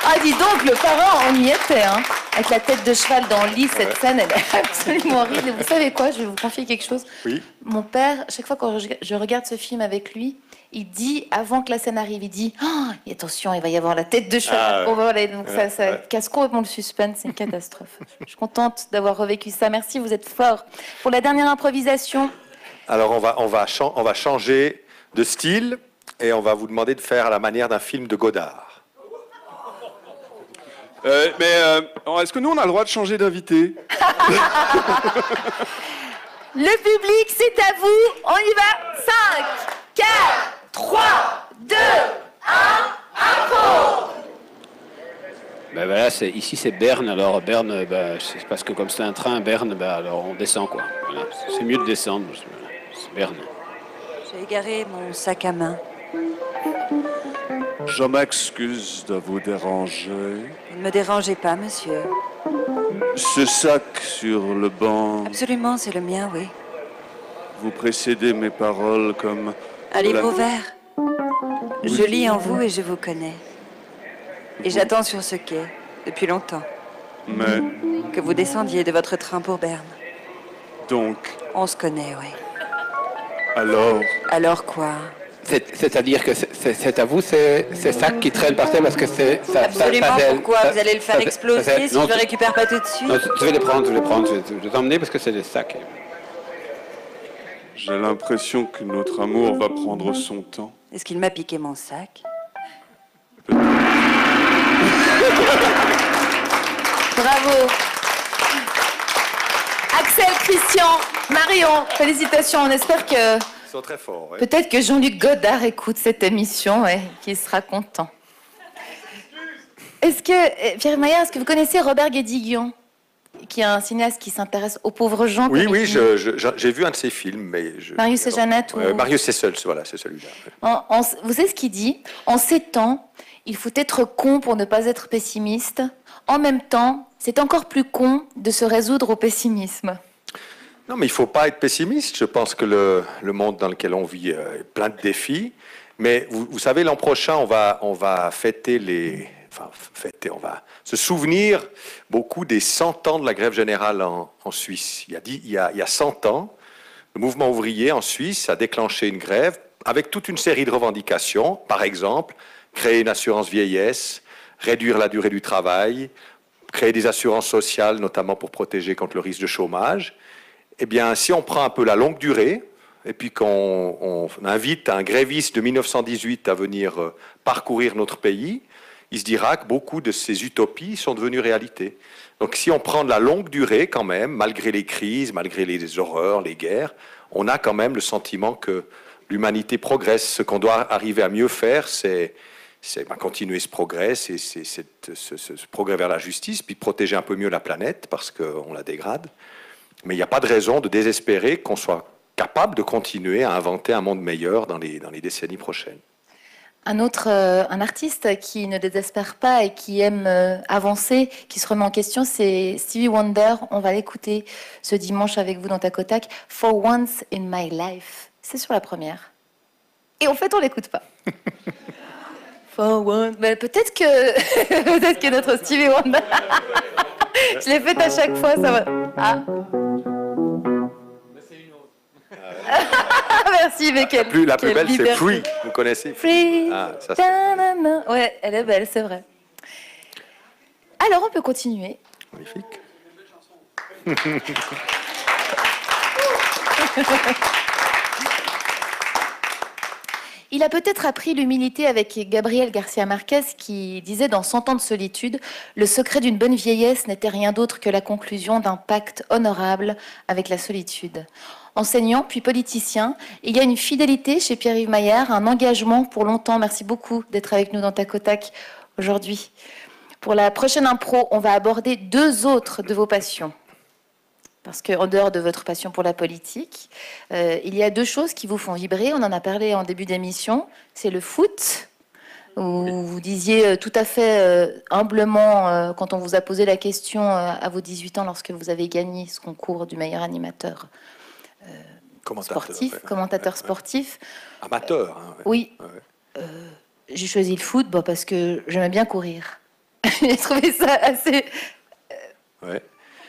Ah, dis donc, le parrain, on y était, hein. Avec la tête de cheval dans le lit, cette scène, elle est absolument horrible. Et vous savez quoi, je vais vous confier quelque chose. Oui. Mon père, chaque fois quand je regarde ce film avec lui, il dit, avant que la scène arrive, il dit oh, attention, il va y avoir la tête de cheval. Ah, ouais. Voilà, donc ça casse complètement le suspense, c'est une catastrophe. Je suis contente d'avoir revécu ça. Merci, vous êtes fort. Pour la dernière improvisation. Alors, on va changer de style et on va vous demander de faire à la manière d'un film de Godard. Est-ce que nous, on a le droit de changer d'invité? Le public, c'est à vous. On y va. 5, 4, 3, 2, 1, impro. Ben voilà, ici c'est Berne, alors Berne, ben, c'est parce que comme c'est un train, Berne, ben, alors on descend quoi. Voilà. C'est mieux de descendre, c'est Berne. J'ai égaré mon sac à main. Je m'excuse de vous déranger. Vous ne me dérangez pas, monsieur. Ce sac sur le banc, Absolument, c'est le mien, oui. vous précédez mes paroles comme... Un livre ouvert. Je lis en vous et je vous connais. Et j'attends sur ce quai, depuis longtemps, Mais, que vous descendiez de votre train pour Berne. donc, On se connaît, oui. alors, Alors quoi? C'est-à-dire que c'est à vous ces sacs qui traînent par terre parce que c'est... Absolument, pourquoi? Vous allez le faire exploser si je le récupère pas tout de suite? Non, je vais les prendre, je vais les emmener parce que c'est des sacs. j'ai l'impression que notre amour va prendre son temps. Est-ce qu'il m'a piqué mon sac? Bravo. Axel, Christian, Marion, félicitations. On espère que... Ils sont très forts. Ouais. Peut-être que Jean-Luc Godard écoute cette émission et qu'il sera content. Est-ce que, Pierre Maillard, est-ce que vous connaissez Robert Guédiguian, qui est un cinéaste qui s'intéresse aux pauvres gens? Oui, oui, j'ai vu un de ses films, mais... Marius et Jeannette ou... Marius et Seul, voilà, c'est celui-là. Vous savez ce qu'il dit? En ces temps, il faut être con pour ne pas être pessimiste. En même temps, c'est encore plus con de se résoudre au pessimisme. Non, mais il ne faut pas être pessimiste. Je pense que le monde dans lequel on vit est plein de défis. Mais vous savez, l'an prochain, on va fêter on va se souvenir beaucoup des 100 ans de la grève générale en Suisse. Il y a 100 ans, le mouvement ouvrier en Suisse a déclenché une grève avec toute une série de revendications. Par exemple, créer une assurance vieillesse, réduire la durée du travail, créer des assurances sociales, notamment pour protéger contre le risque de chômage. Eh bien, si on prend un peu la longue durée, et puis qu'on invite un gréviste de 1918 à venir parcourir notre pays, il se dira que beaucoup de ces utopies sont devenues réalité. Donc si on prend de la longue durée quand même, malgré les crises, malgré les horreurs, les guerres, on a quand même le sentiment que l'humanité progresse. Ce qu'on doit arriver à mieux faire, c'est continuer ce progrès, ce progrès vers la justice, puis protéger un peu mieux la planète, parce qu'on la dégrade. Mais il n'y a pas de raison de désespérer qu'on soit capable de continuer à inventer un monde meilleur dans les décennies prochaines. Un artiste qui ne désespère pas et qui aime avancer, qui se remet en question, c'est Stevie Wonder. On va l'écouter ce dimanche avec vous dans Tac au Tac. For Once in My Life. C'est sur la première. Et en fait, on l'écoute pas. For once. Mais peut-être que notre Stevie Wonder. Je l'ai fait à chaque fois, ça va. Ah. Merci, mais La plus belle, c'est Free. Vous connaissez Free. Ah, ça, ouais, elle est belle, c'est vrai. Alors, on peut continuer. Magnifique. Il a peut-être appris l'humilité avec Gabriel Garcia Marquez qui disait dans 100 ans de solitude, le secret d'une bonne vieillesse n'était rien d'autre que la conclusion d'un pacte honorable avec la solitude. Enseignant puis politicien, il y a une fidélité chez Pierre-Yves Maillard, un engagement pour longtemps. Merci beaucoup d'être avec nous dans Tac au Tac aujourd'hui. Pour la prochaine impro, on va aborder 2 autres de vos passions. Parce qu'en dehors de votre passion pour la politique, il y a 2 choses qui vous font vibrer. On en a parlé en début d'émission. C'est le foot, où vous disiez tout à fait humblement, quand on vous a posé la question à vos 18 ans, lorsque vous avez gagné ce concours du meilleur animateur commentateur sportif. Amateur. Hein, ouais. Oui. Ouais. J'ai choisi le foot parce que j'aimais bien courir. J'ai trouvé ça assez...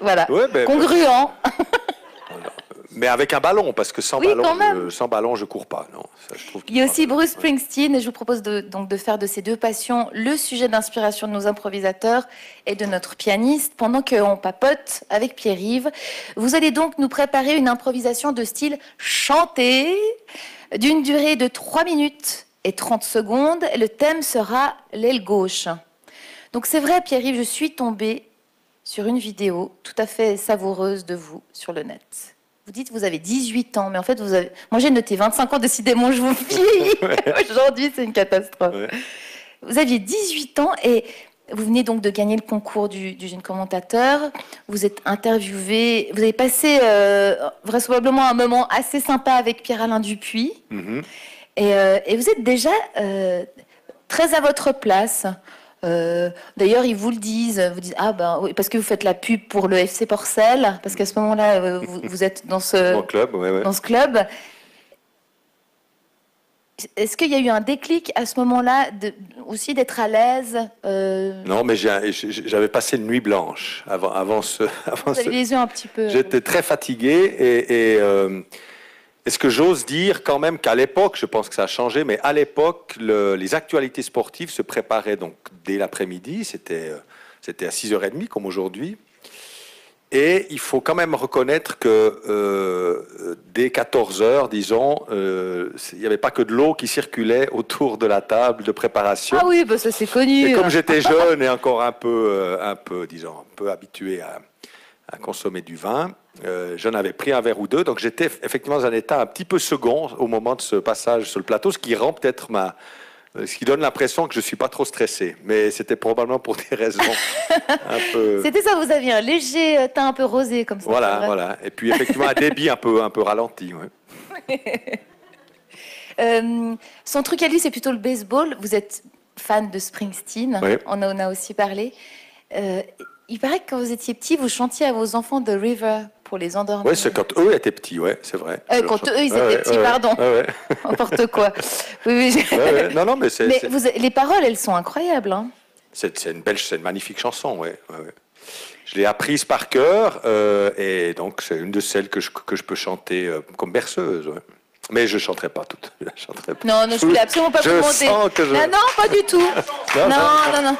Voilà, congruent. Mais avec un ballon, parce que sans ballon, je cours pas. Non, ça, je trouve il y a aussi Bruce Springsteen, et je vous propose donc de faire de ces 2 passions le sujet d'inspiration de nos improvisateurs et de notre pianiste, pendant qu'on papote avec Pierre-Yves. Vous allez donc nous préparer une improvisation de style chanté, d'une durée de 3 minutes et 30 secondes. Le thème sera l'aile gauche. Donc c'est vrai, Pierre-Yves, je suis tombée sur une vidéo tout à fait savoureuse de vous sur le net. vous dites que vous avez 18 ans, mais en fait, moi j'ai noté 25 ans, décidément, je vous vieillis. Aujourd'hui, c'est une catastrophe. Ouais. Vous aviez 18 ans et vous venez donc de gagner le concours du jeune commentateur. Vous êtes interviewé, vous avez passé vraisemblablement un moment assez sympa avec Pierre-Alain Dupuis. Mm-hmm. Et vous êtes déjà très à votre place. D'ailleurs, ils vous le disent, ah ben oui, parce que vous faites la pub pour le FC Porcel, parce qu'à ce moment-là, vous êtes dans ce club, dans ce club. Est-ce qu'il y a eu un déclic à ce moment-là, aussi d'être à l'aise Non, mais j'avais passé une nuit blanche avant ce. Vous avez les yeux un petit peu. J'étais très fatigué est-ce que j'ose dire quand même qu'à l'époque, je pense que ça a changé, mais à l'époque, les actualités sportives se préparaient donc dès l'après-midi, c'était à 6h30 comme aujourd'hui. Et il faut quand même reconnaître que dès 14h, disons, il n'y avait pas que de l'eau qui circulait autour de la table de préparation. Ah oui, bah ça c'est connu. Et comme j'étais jeune et encore un peu habitué à consommer du vin, j'en avais pris un verre ou deux, donc j'étais effectivement dans un état un petit peu second au moment de ce passage sur le plateau, ce qui rend peut-être ce qui donne l'impression que je ne suis pas trop stressé, mais c'était probablement pour des raisons un peu... C'était ça, vous aviez un léger teint un peu rosé comme ça. Voilà. Et puis effectivement un débit un peu ralenti. Ouais. Son truc à lui, c'est plutôt le baseball. Vous êtes fan de Springsteen, oui. On a aussi parlé. Il paraît que quand vous étiez petit, vous chantiez à vos enfants The River pour les endormir. Oui, c'est quand eux étaient petits, ouais, c'est vrai. Quand eux, ils étaient petits, pardon. N'importe quoi. Oui. Non, mais c'est... les paroles, elles sont incroyables. Hein. C'est une magnifique chanson, ouais. Je l'ai apprise par cœur, et donc c'est une de celles que je peux chanter comme berceuse, ouais. Mais je ne chanterai pas toutes. Non, je ne voulais absolument pas vous demander. Non, pas du tout. Non.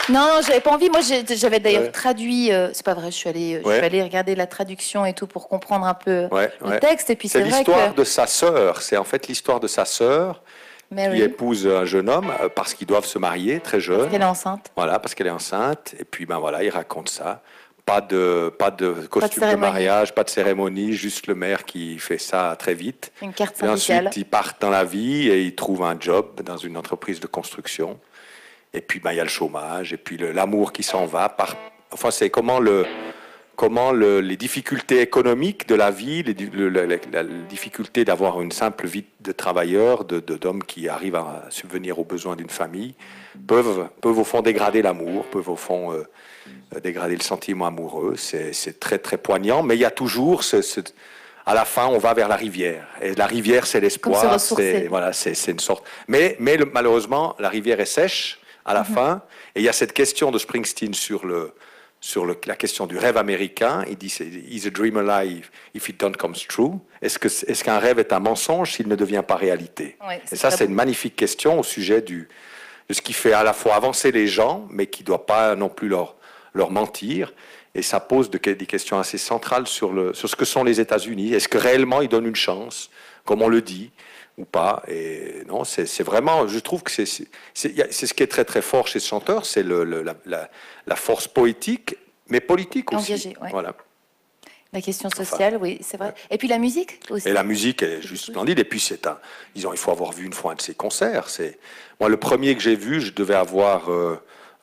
Non, j'avais pas envie. Moi, j'avais d'ailleurs traduit. C'est pas vrai. Je suis allée regarder la traduction et tout pour comprendre un peu le texte. Et puis c'est vrai l'histoire de sa sœur. C'est en fait l'histoire de sa sœur qui épouse un jeune homme parce qu'ils doivent se marier très jeune. Parce qu'elle est enceinte. Voilà, parce qu'elle est enceinte. Et puis il raconte ça. Pas de costume de mariage, pas de cérémonie, juste le maire qui fait ça très vite. Une carte syndicale. Et ensuite, ils partent dans la vie et ils trouvent un job dans une entreprise de construction. Et puis, il y a le chômage, et puis l'amour qui s'en va. Enfin, c'est comment les difficultés économiques de la vie, la difficulté d'avoir une simple vie de travailleur, d'homme qui arrive à subvenir aux besoins d'une famille, peuvent au fond dégrader l'amour, peuvent au fond dégrader le sentiment amoureux. C'est très, très poignant, mais il y a toujours à la fin, on va vers la rivière. Et la rivière, c'est l'espoir. C'est une sorte. Mais malheureusement, la rivière est sèche à la fin. Et il y a cette question de Springsteen sur la question du rêve américain. Il dit, is a dream alive if it don't comes true? Est-ce qu'un rêve est un mensonge s'il ne devient pas réalité? Et ça, c'est une magnifique question au sujet de ce qui fait à la fois avancer les gens, mais qui ne doit pas non plus leur mentir. Et ça pose des questions assez centrales sur ce que sont les États-Unis. Est-ce que réellement ils donnent une chance, comme on le dit, ou pas? Et non, c'est vraiment, je trouve que c'est ce qui est très très fort chez ce chanteur, c'est la force poétique, mais politique aussi. Engagée, ouais. Voilà. La question sociale, oui, c'est vrai. Et puis la musique aussi. Et la musique est juste splendide. Et puis il faut avoir vu une fois un de ses concerts. Moi, le premier que j'ai vu, je devais avoir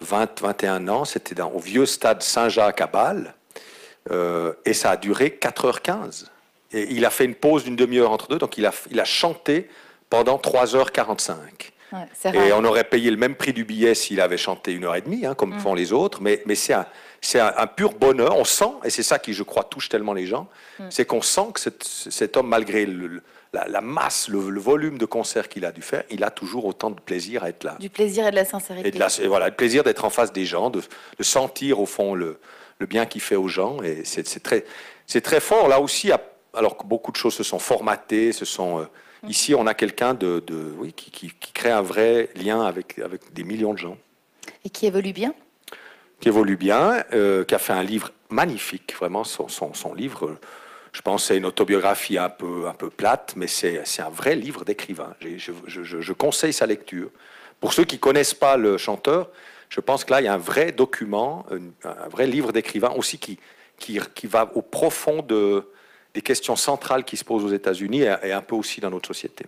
21 ans, c'était au vieux stade Saint-Jacques à Bâle, et ça a duré 4h15. Et il a fait une pause d'une demi-heure entre deux, donc il a chanté pendant 3h45. Ouais, et on aurait payé le même prix du billet s'il avait chanté 1h30, comme font les autres, mais c'est un pur bonheur. On sent, et c'est ça qui, je crois, touche tellement les gens, c'est qu'on sent que cet homme, malgré la masse, le volume de concerts qu'il a dû faire, il a toujours autant de plaisir à être là. Du plaisir et de la sincérité. Et voilà, le plaisir d'être en face des gens, de sentir au fond le bien qu'il fait aux gens. Et c'est très fort. Là aussi, alors que beaucoup de choses se sont formatées, ici on a quelqu'un qui crée un vrai lien avec des millions de gens. Et qui évolue bien. Qui évolue bien, qui a fait un livre magnifique, vraiment son livre. Je pense que c'est une autobiographie un peu plate, mais c'est un vrai livre d'écrivain. Je conseille sa lecture. Pour ceux qui ne connaissent pas le chanteur, je pense que là, il y a un vrai document, un vrai livre d'écrivain aussi qui va au profond des questions centrales qui se posent aux États-Unis et un peu aussi dans notre société.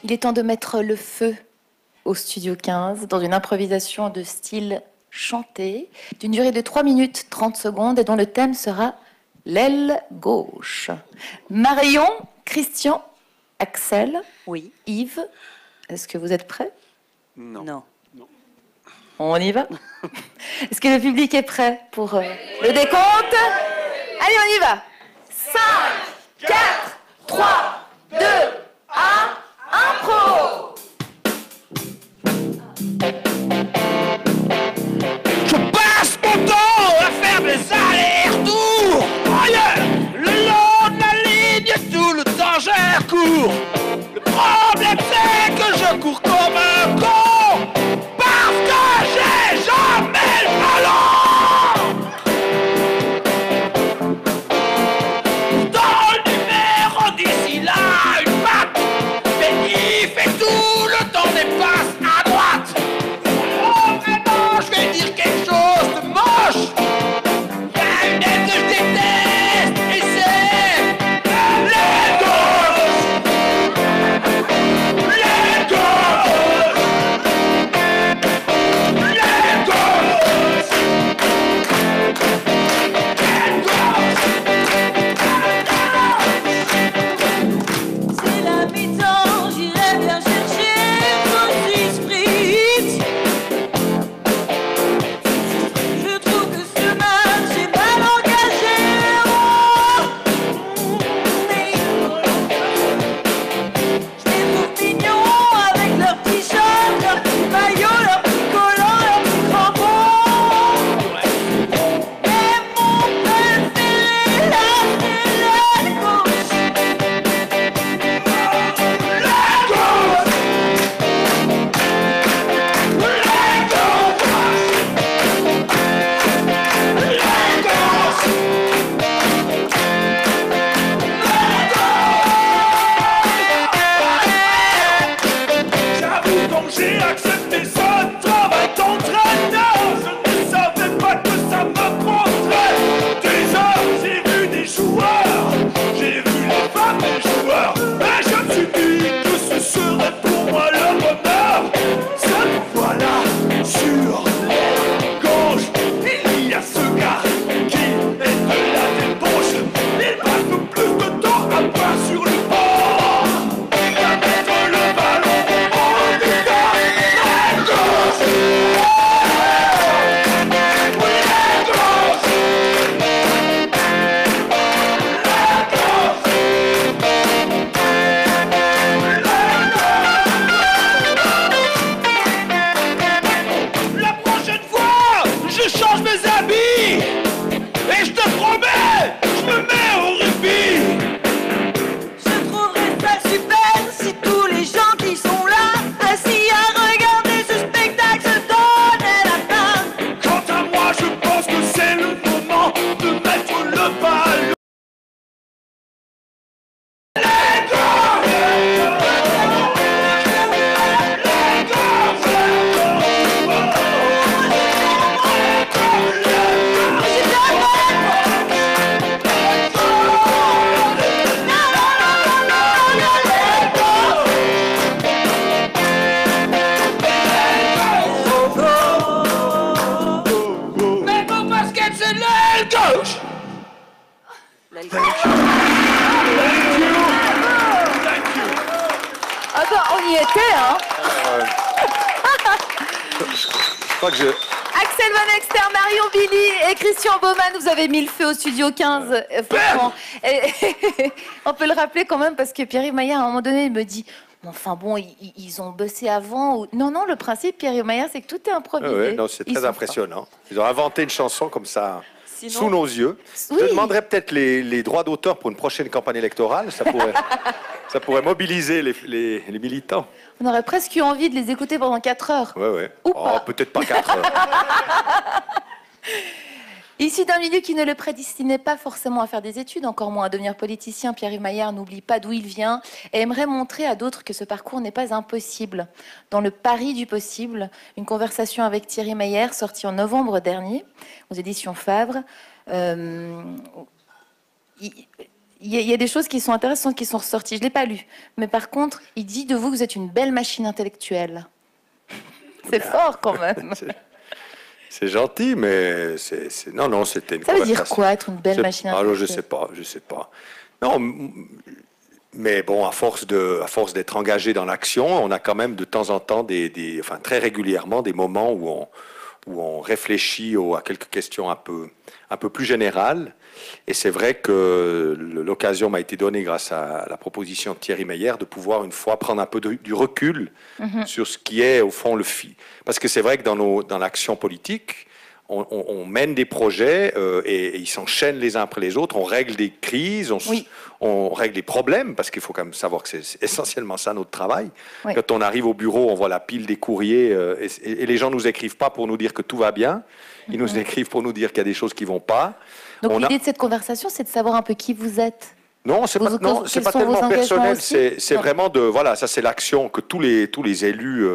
Il est temps de mettre le feu au Studio 15 dans une improvisation de style chanté d'une durée de 3 minutes 30 secondes et dont le thème sera l'aile gauche. Marion, Christian, Axel, oui. Yves, est-ce que vous êtes prêts? Non. On y va? Est-ce que le public est prêt pour le décompte? Allez, on y va. 5, 4, 3, 2, 1, impro! Je passe mon temps à faire des allers-retours ailleurs, le long de la ligne, tout le temps je cours. Le problème c'est que je cours comme un con, parce que j'ai jamais le ballon. Dans le numéro d'ici là, une patte, mais il fait tout le temps des passes à droite. Oh vraiment, je vais dire quelque chose de moche. Il y a une aide que je déteste, et c'est l'aile gauche. L'aile gauche. L'aile gauche. L'aile gauche. C'est la mi-temps, j'irai bien chercher mon esprit. Je trouve que ce match est mal engagé. Je les trouve mignons avec leurs petits shorts, leurs petits maillots, leurs petits collants, leurs petits crampons. Mais mon préféré, là, c'est l'aile gauche. L'aile gauche. L'aile gauche. J'avoue quand j'ai accepté ce travail d'entraîneur, je ne savais pas que ça me prendrait des heures. J'ai vu des joueurs, j'ai vu les femmes des joueurs, et je me suis dit que ce serait pour moi le bonheur. Cette fois-là, sur l'aile gauche, il y a ce gars qui est de la débauche. Il passe plus de temps à pas sur le bord. Il va mettre le ballon en dégâts. L'aile gauche. Oui, l'aile gauche. L'aile gauche. La prochaine fois, je change mes habits. Et je te promets, je me mets au rugby. Je trouverais ça super si tous les gens qui sont là, assis à regarder ce spectacle, se donnaient la main. Quant à moi, je pense que c'est le moment de mettre le ballon. L'aile gauche. L'aile gauche. Mais mon basket, c'est l'aile gauche. Ah bah, on y était, hein? Je crois que je... Axel Van Exter, Marion Billy et Christian Baumann, vous avez mis le feu au Studio 15, franchement. Et on peut le rappeler quand même parce que Pierre-Yves Maillard, à un moment donné, il me dit « Enfin bon, ils ont bossé avant. » ou... Non, non, le principe, Pierre-Yves Maillard, c'est que tout est improvisé. Ouais, non, c'est très impressionnant. Ils ont inventé une chanson comme ça, Sinon... sous nos yeux. Oui. Je demanderais peut-être les droits d'auteur pour une prochaine campagne électorale. Ça pourrait mobiliser les militants. On aurait presque eu envie de les écouter pendant 4 heures. Ouais, ouais. Ou Oh, pas. peut-être pas 4 heures. Issu d'un milieu qui ne le prédestinait pas forcément à faire des études, encore moins à devenir politicien, Pierre-Yves Maillard n'oublie pas d'où il vient et aimerait montrer à d'autres que ce parcours n'est pas impossible. Dans le pari du possible, une conversation avec Thierry Maillard sortie en novembre dernier aux éditions Favre. Il y a des choses qui sont intéressantes qui sont ressorties. Je ne l'ai pas lu. Mais par contre, il dit de vous que vous êtes une belle machine intellectuelle. C'est fort quand même. C'est gentil, mais non, c'était une Ça veut dire conversation. quoi, être une belle machine Alors, intellectuelle? je sais pas. Non, mais bon, à force d'être engagé dans l'action, on a quand même de temps en temps, enfin très régulièrement, des moments où on réfléchit à quelques questions un peu plus générales. Et c'est vrai que l'occasion m'a été donnée grâce à la proposition de Thierry Meyer de pouvoir une fois prendre un peu du recul sur ce qui est au fond le fil. Parce que c'est vrai que dans l'action politique, on mène des projets et ils s'enchaînent les uns après les autres. On règle des crises, on règle des problèmes, parce qu'il faut quand même savoir que c'est essentiellement ça notre travail. Oui. Quand on arrive au bureau, on voit la pile des courriers et les gens nous écrivent pas pour nous dire que tout va bien. Ils nous écrivent pour nous dire qu'il y a des choses qui vont pas. Donc l'idée de cette conversation, c'est de savoir un peu qui vous êtes. Non, c'est pas tellement personnel. C'est vraiment voilà, ça c'est l'action que tous les élus.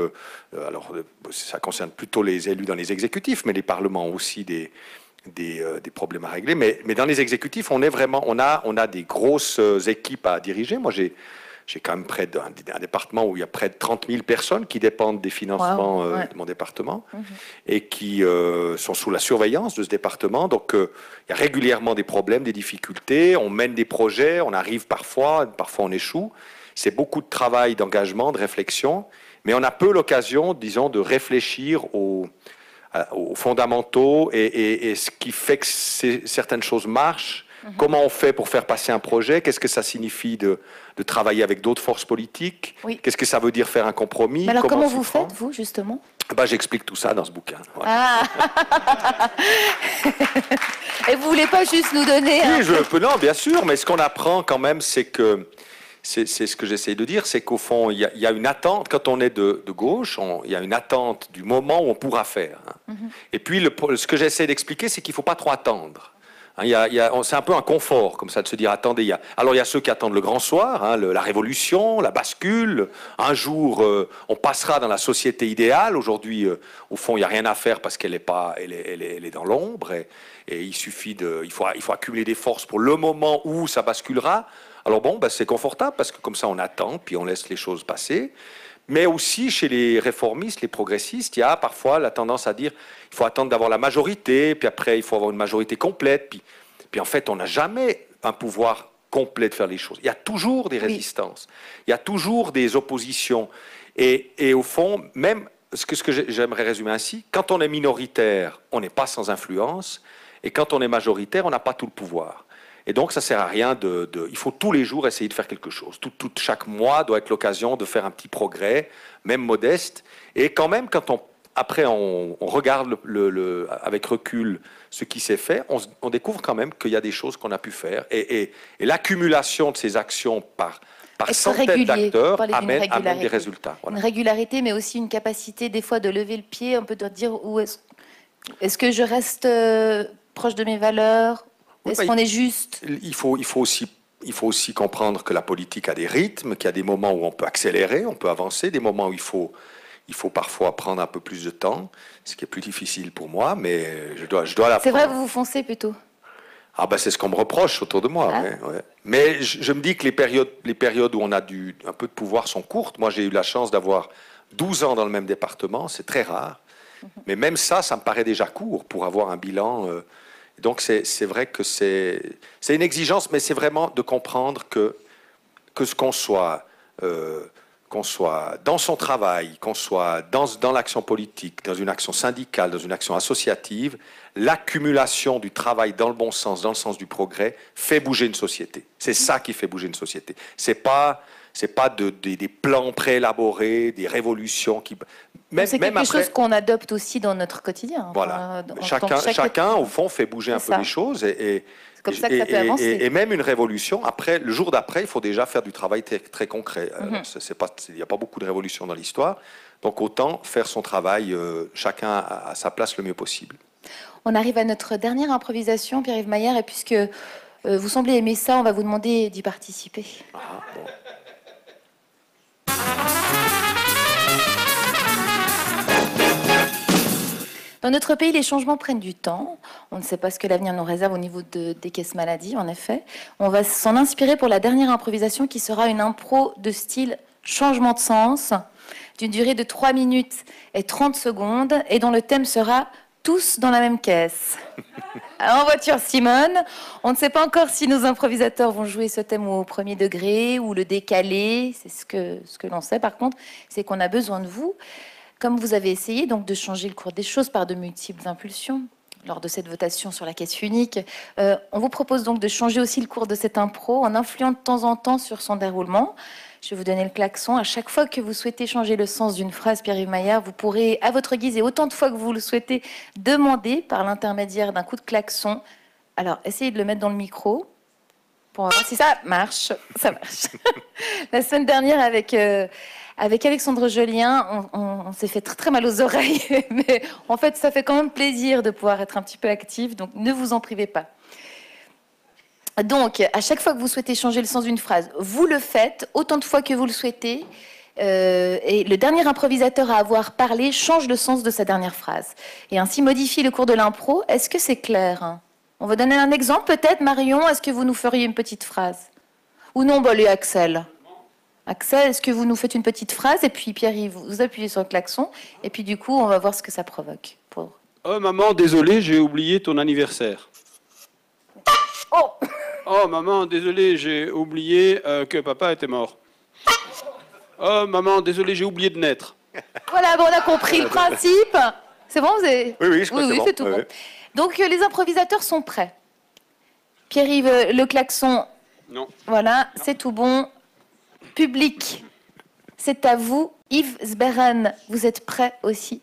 Alors, ça concerne plutôt les élus dans les exécutifs, mais les parlements ont aussi des problèmes à régler. Mais dans les exécutifs, on a des grosses équipes à diriger. Moi, j'ai quand même près d'un département où il y a près de 30 000 personnes qui dépendent des financements de mon département et qui sont sous la surveillance de ce département. Donc, il y a régulièrement des problèmes, des difficultés. On mène des projets, on arrive parfois on échoue. C'est beaucoup de travail, d'engagement, de réflexion. Mais on a peu l'occasion, disons, de réfléchir aux fondamentaux et ce qui fait que certaines choses marchent. Comment on fait pour faire passer un projet? Qu'est-ce que ça signifie de travailler avec d'autres forces politiques? Qu'est-ce que ça veut dire faire un compromis? Mais alors comment vous faites, vous, justement? J'explique tout ça dans ce bouquin. Voilà. Ah. Et vous voulez pas juste nous donner... Non, bien sûr, mais ce qu'on apprend quand même, c'est que... C'est ce que j'essaie de dire, c'est qu'au fond, il y a une attente, quand on est de gauche, il y a une attente du moment où on pourra faire. Et puis, ce que j'essaie d'expliquer, c'est qu'il ne faut pas trop attendre. C'est un peu un confort, comme ça, de se dire, attendez, alors il y a ceux qui attendent le grand soir, la révolution, la bascule. Un jour, on passera dans la société idéale. Aujourd'hui, au fond, il n'y a rien à faire parce qu'elle est dans l'ombre. Et il faut accumuler des forces pour le moment où ça basculera. Alors c'est confortable parce que comme ça, on attend, puis on laisse les choses passer. Mais aussi, chez les réformistes, les progressistes, il y a parfois la tendance à dire il faut attendre d'avoir la majorité, puis après, il faut avoir une majorité complète. Puis en fait, on n'a jamais un pouvoir complet de faire les choses. Il y a toujours des résistances. Il y a toujours des oppositions. Et au fond, même ce que j'aimerais résumer ainsi, quand on est minoritaire, on n'est pas sans influence. Et quand on est majoritaire, on n'a pas tout le pouvoir. Et donc, ça ne sert à rien il faut tous les jours essayer de faire quelque chose. Chaque mois doit être l'occasion de faire un petit progrès, même modeste. Et quand même, quand après on regarde avec recul ce qui s'est fait, on découvre quand même qu'il y a des choses qu'on a pu faire. Et l'accumulation de ces actions par centaines d'acteurs amène des résultats. Voilà. Une régularité, mais aussi une capacité, des fois, de lever le pied, un peu de dire est-ce que je reste proche de mes valeurs? Est-ce qu'on est juste? Il faut aussi comprendre que la politique a des rythmes, qu'il y a des moments où on peut accélérer, on peut avancer, des moments où il faut parfois prendre un peu plus de temps, ce qui est plus difficile pour moi, mais je dois l'apprendre. C'est vrai, vous vous foncez plutôt? C'est ce qu'on me reproche autour de moi. Ouais. Mais je me dis que les périodes où on a un peu de pouvoir sont courtes. Moi, j'ai eu la chance d'avoir 12 ans dans le même département, c'est très rare. Mais même ça me paraît déjà court pour avoir un bilan... Donc c'est vrai que c'est une exigence, mais c'est vraiment de comprendre que qu'on soit dans son travail, qu'on soit dans l'action politique, dans une action syndicale, dans une action associative, l'accumulation du travail dans le bon sens, dans le sens du progrès, fait bouger une société. C'est ça qui fait bouger une société. C'est pas des plans préélaborés, des révolutions qui... C'est quelque chose qu'on adopte aussi dans notre quotidien. Voilà. Chacun, au fond, fait bouger un peu les choses. C'est comme ça que ça peut avancer. Et même une révolution, le jour d'après, il faut déjà faire du travail très, très concret. Il n'y a pas beaucoup de révolutions dans l'histoire. Donc autant faire son travail, chacun à sa place le mieux possible. On arrive à notre dernière improvisation, Pierre-Yves Maillard, et puisque vous semblez aimer ça, on va vous demander d'y participer. Ah, bon. Dans notre pays, les changements prennent du temps. On ne sait pas ce que l'avenir nous réserve au niveau des caisses maladie, en effet. On va s'en inspirer pour la dernière improvisation qui sera une impro de style changement de sens, d'une durée de 3 minutes et 30 secondes, et dont le thème sera tous dans la même caisse. En voiture, Simone. On ne sait pas encore si nos improvisateurs vont jouer ce thème au premier degré ou le décaler. C'est ce que l'on sait, par contre, c'est qu'on a besoin de vous. Comme vous avez essayé donc de changer le cours des choses par de multiples impulsions lors de cette votation sur la caisse unique, on vous propose donc de changer aussi le cours de cette impro en influant de temps en temps sur son déroulement. Je vais vous donner le klaxon. À chaque fois que vous souhaitez changer le sens d'une phrase, Pierre-Yves Maillard, vous pourrez, à votre guise et autant de fois que vous le souhaitez, demander par l'intermédiaire d'un coup de klaxon. Alors, essayez de le mettre dans le micro pour voir si ça marche. Ça marche. La semaine dernière, avec Alexandre Jolien, on s'est fait très, très mal aux oreilles, mais en fait, ça fait quand même plaisir de pouvoir être un petit peu actif, donc ne vous en privez pas. Donc, à chaque fois que vous souhaitez changer le sens d'une phrase, vous le faites autant de fois que vous le souhaitez, et le dernier improvisateur à avoir parlé change le sens de sa dernière phrase, et ainsi modifie le cours de l'impro. Est-ce que c'est clair? On va donner un exemple, peut-être, Marion, est-ce que vous nous feriez une petite phrase? Ou non, bah, les Axel. Axel, est-ce que vous nous faites une petite phrase? Et puis Pierre-Yves, vous appuyez sur le klaxon. Et puis du coup, on va voir ce que ça provoque. Oh maman, désolé, j'ai oublié ton anniversaire. Oh, oh maman, désolé, j'ai oublié que papa était mort. Oh maman, désolé, j'ai oublié de naître. Voilà, bon, on a compris le principe. C'est bon, vous avez... Oui, je crois que c'est bon. C'est tout bon. Donc les improvisateurs sont prêts. Pierre-Yves, le klaxon. Non. Voilà, c'est tout bon. Public, c'est à vous. Yves Sberen, vous êtes prêts aussi,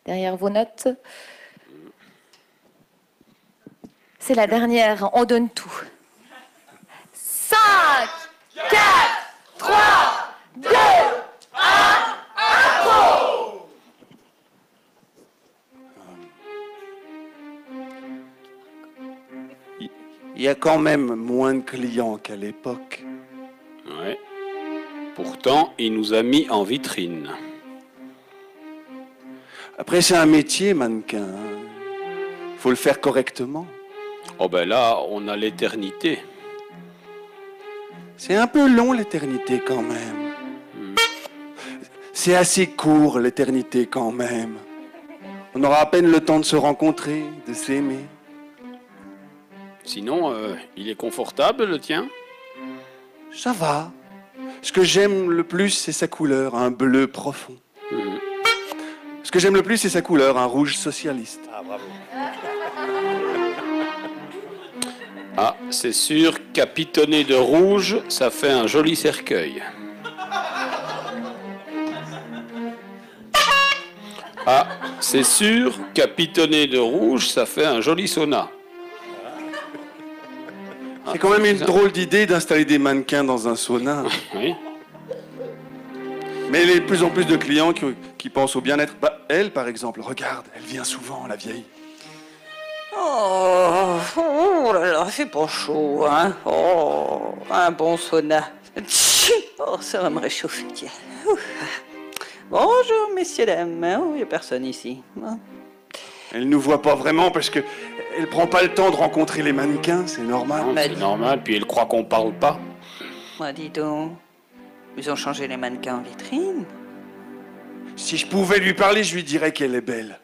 derrière vos notes. C'est la dernière, on donne tout. 5, 4, 3, 2, 1, impro! Il y a quand même moins de clients qu'à l'époque. Ouais. Pourtant, il nous a mis en vitrine. Après, c'est un métier, mannequin. Faut le faire correctement. Oh ben là, on a l'éternité. C'est un peu long, l'éternité, quand même. C'est assez court, l'éternité, quand même. On aura à peine le temps de se rencontrer, de s'aimer. Sinon, il est confortable, le tien? Ça va. Ce que j'aime le plus, c'est sa couleur, un bleu profond. Ce que j'aime le plus, c'est sa couleur, un rouge socialiste. Ah, bravo. Ah, c'est sûr, capitonné de rouge, ça fait un joli cercueil. Ah, c'est sûr, capitonné de rouge, ça fait un joli sauna. C'est quand même une drôle d'idée d'installer des mannequins dans un sauna. Oui. Mais il y a de plus en plus de clients qui pensent au bien-être. Bah, elle, par exemple, regarde, elle vient souvent, la vieille. Oh là là, fait pas chaud, hein. Oh, un bon sauna. Oh, ça va me réchauffer, tiens. Bonjour, messieurs, dames. Oh, il n'y a personne ici. Elle nous voit pas vraiment parce que elle prend pas le temps de rencontrer les mannequins, c'est normal. C'est normal, puis elle croit qu'on parle pas. Moi, dis donc, ils ont changé les mannequins en vitrine. Si je pouvais lui parler, je lui dirais qu'elle est belle.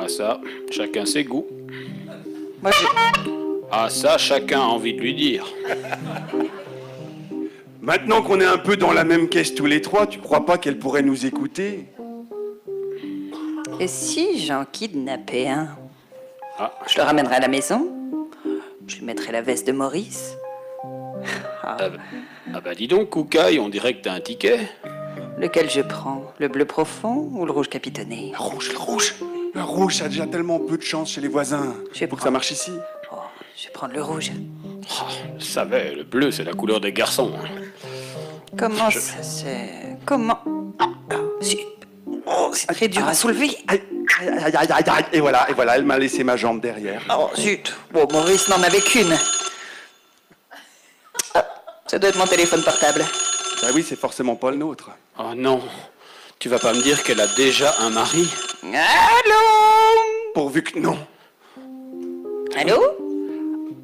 Ah ça, chacun ses goûts. Moi, ah ça, chacun a envie de lui dire. Maintenant qu'on est un peu dans la même caisse tous les trois, tu crois pas qu'elle pourrait nous écouter? Et si j'en kidnappais un? Ah. Je le ramènerai à la maison. Je lui mettrai la veste de Maurice. Ah bah dis donc, Koukaï, on dirait que t'as un ticket. Lequel je prends? Le bleu profond ou le rouge capitonné? Le rouge, le rouge. Le rouge, ça a déjà tellement peu de chance chez les voisins. Pour que ça marche ici. Oh, je vais prendre le rouge. Oh, je savais, le bleu, c'est la couleur des garçons. Comment ça c'est... Comment... Oh, c'est très dur à soulever. Et voilà, elle m'a laissé ma jambe derrière. Oh, zut. Bon, Maurice n'en avait qu'une. Ah, ça doit être mon téléphone portable. Bah oui, c'est forcément pas le nôtre. Oh non, tu vas pas me dire qu'elle a déjà un mari? Allô? Pourvu que non. Allô?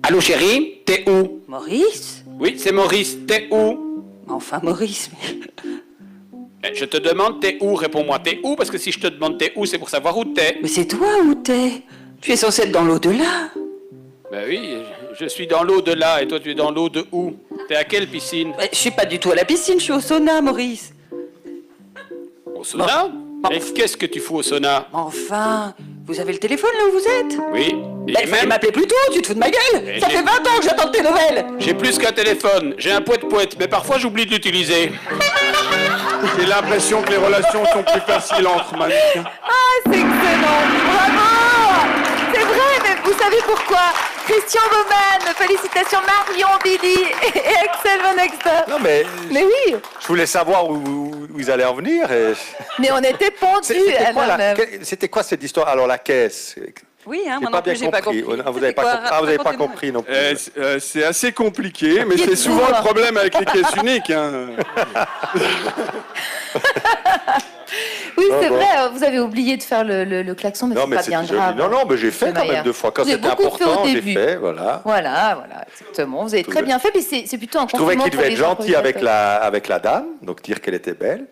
Allô chérie, t'es où? Maurice? Oui, c'est Maurice, t'es où? Enfin, Maurice, mais... Je te demande t'es où, réponds-moi t'es où, parce que si je te demande t'es où, c'est pour savoir où t'es. Mais c'est toi où t'es? Tu es censé être dans l'au-delà. Ben oui, je suis dans l'eau de là, et toi tu es dans l'eau de où? T'es à quelle piscine? Mais je suis pas du tout à la piscine, je suis au sauna, Maurice. Au sauna? Et qu'est-ce que tu fous au sauna? Enfin, vous avez le téléphone là où vous êtes? Oui. Bah, il fallait m'appeler plus tôt, tu te fous de ma gueule. Et Ça fait 20 ans que j'attends tes nouvelles. J'ai plus qu'un téléphone, j'ai un poète-poète, mais parfois j'oublie de l'utiliser. J'ai l'impression que les relations sont plus faciles entre mannequins. Ah, c'est excellent. Bravo. C'est vrai, mais vous savez pourquoi? Christian Baumann, félicitations Marion Billy et Axel Van Exter. Non, mais oui. je voulais savoir où ils allaient en venir. Et... Mais on était pendus. C'était quoi cette histoire? Alors, la caisse. Oui, hein, J'ai moi non plus, j'ai pas compris. Vous n'avez pas compris non plus. C'est assez compliqué, mais c'est souvent le problème avec les caisses uniques. Hein. Oui, c'est vrai, vous avez oublié de faire le klaxon, mais c'est pas bien grave. Non, mais j'ai fait quand même 2 fois. Quand c'était important, j'ai fait, voilà. Voilà, exactement. Vous avez très bien fait, mais c'est plutôt un compliment. Je trouvais qu'il devait être gentil avec la la dame, donc dire qu'elle était belle.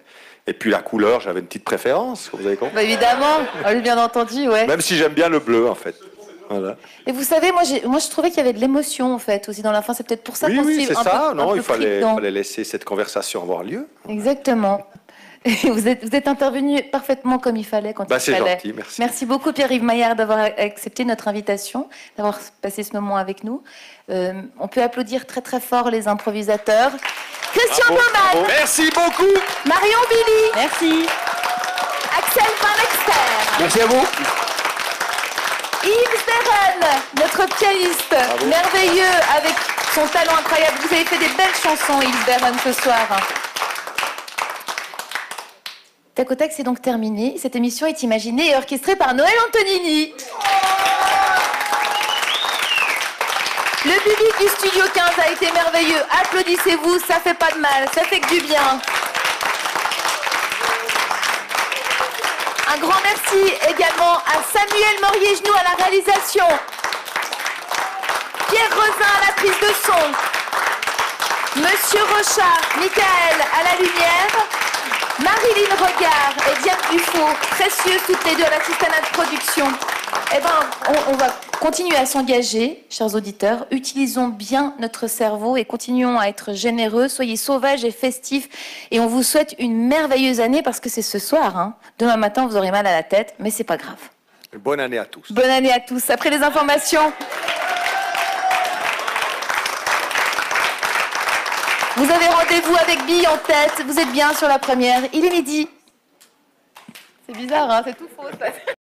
Et puis la couleur, j'avais une petite préférence, vous avez compris? Bah, évidemment, bien entendu, ouais. Même si j'aime bien le bleu, en fait. Voilà. Et vous savez, moi je trouvais qu'il y avait de l'émotion, en fait, aussi dans la fin. C'est peut-être pour ça qu'on Oui, c'est ça. Non, il fallait laisser cette conversation avoir lieu. Exactement. Et vous êtes intervenu parfaitement comme il fallait quand il fallait. C'est gentil, merci. Merci beaucoup Pierre-Yves Maillard d'avoir accepté notre invitation, d'avoir passé ce moment avec nous. On peut applaudir très très fort les improvisateurs. Christian Baumann. Merci beaucoup. Marion Billy. Merci. Axel Van Exter. Merci à vous. Yves Beren, notre pianiste merveilleux avec son talent incroyable. Vous avez fait des belles chansons, Yves Beren, ce soir. Tac au tac, c'est donc terminé. Cette émission est imaginée et orchestrée par Noël Antonini. Le public du Studio 15 a été merveilleux. Applaudissez-vous, ça fait pas de mal, ça fait que du bien. Un grand merci également à Samuel Morier-Genoux à la réalisation, Pierre Rosin à la prise de son, Monsieur Rochard, Michael à la lumière, Marilyn Regard et Diane Dufaux, précieuses toutes les deux à l'assistanat de production. Eh ben, on va continuer à s'engager, chers auditeurs. Utilisons bien notre cerveau et continuons à être généreux. Soyez sauvages et festifs. Et on vous souhaite une merveilleuse année parce que c'est ce soir. Hein. Demain matin, vous aurez mal à la tête, mais c'est pas grave. Bonne année à tous. Bonne année à tous. Après les informations, vous avez rendez-vous avec Bille en tête. Vous êtes bien sur la première. Il est midi. C'est bizarre, hein, c'est tout faux. Ça.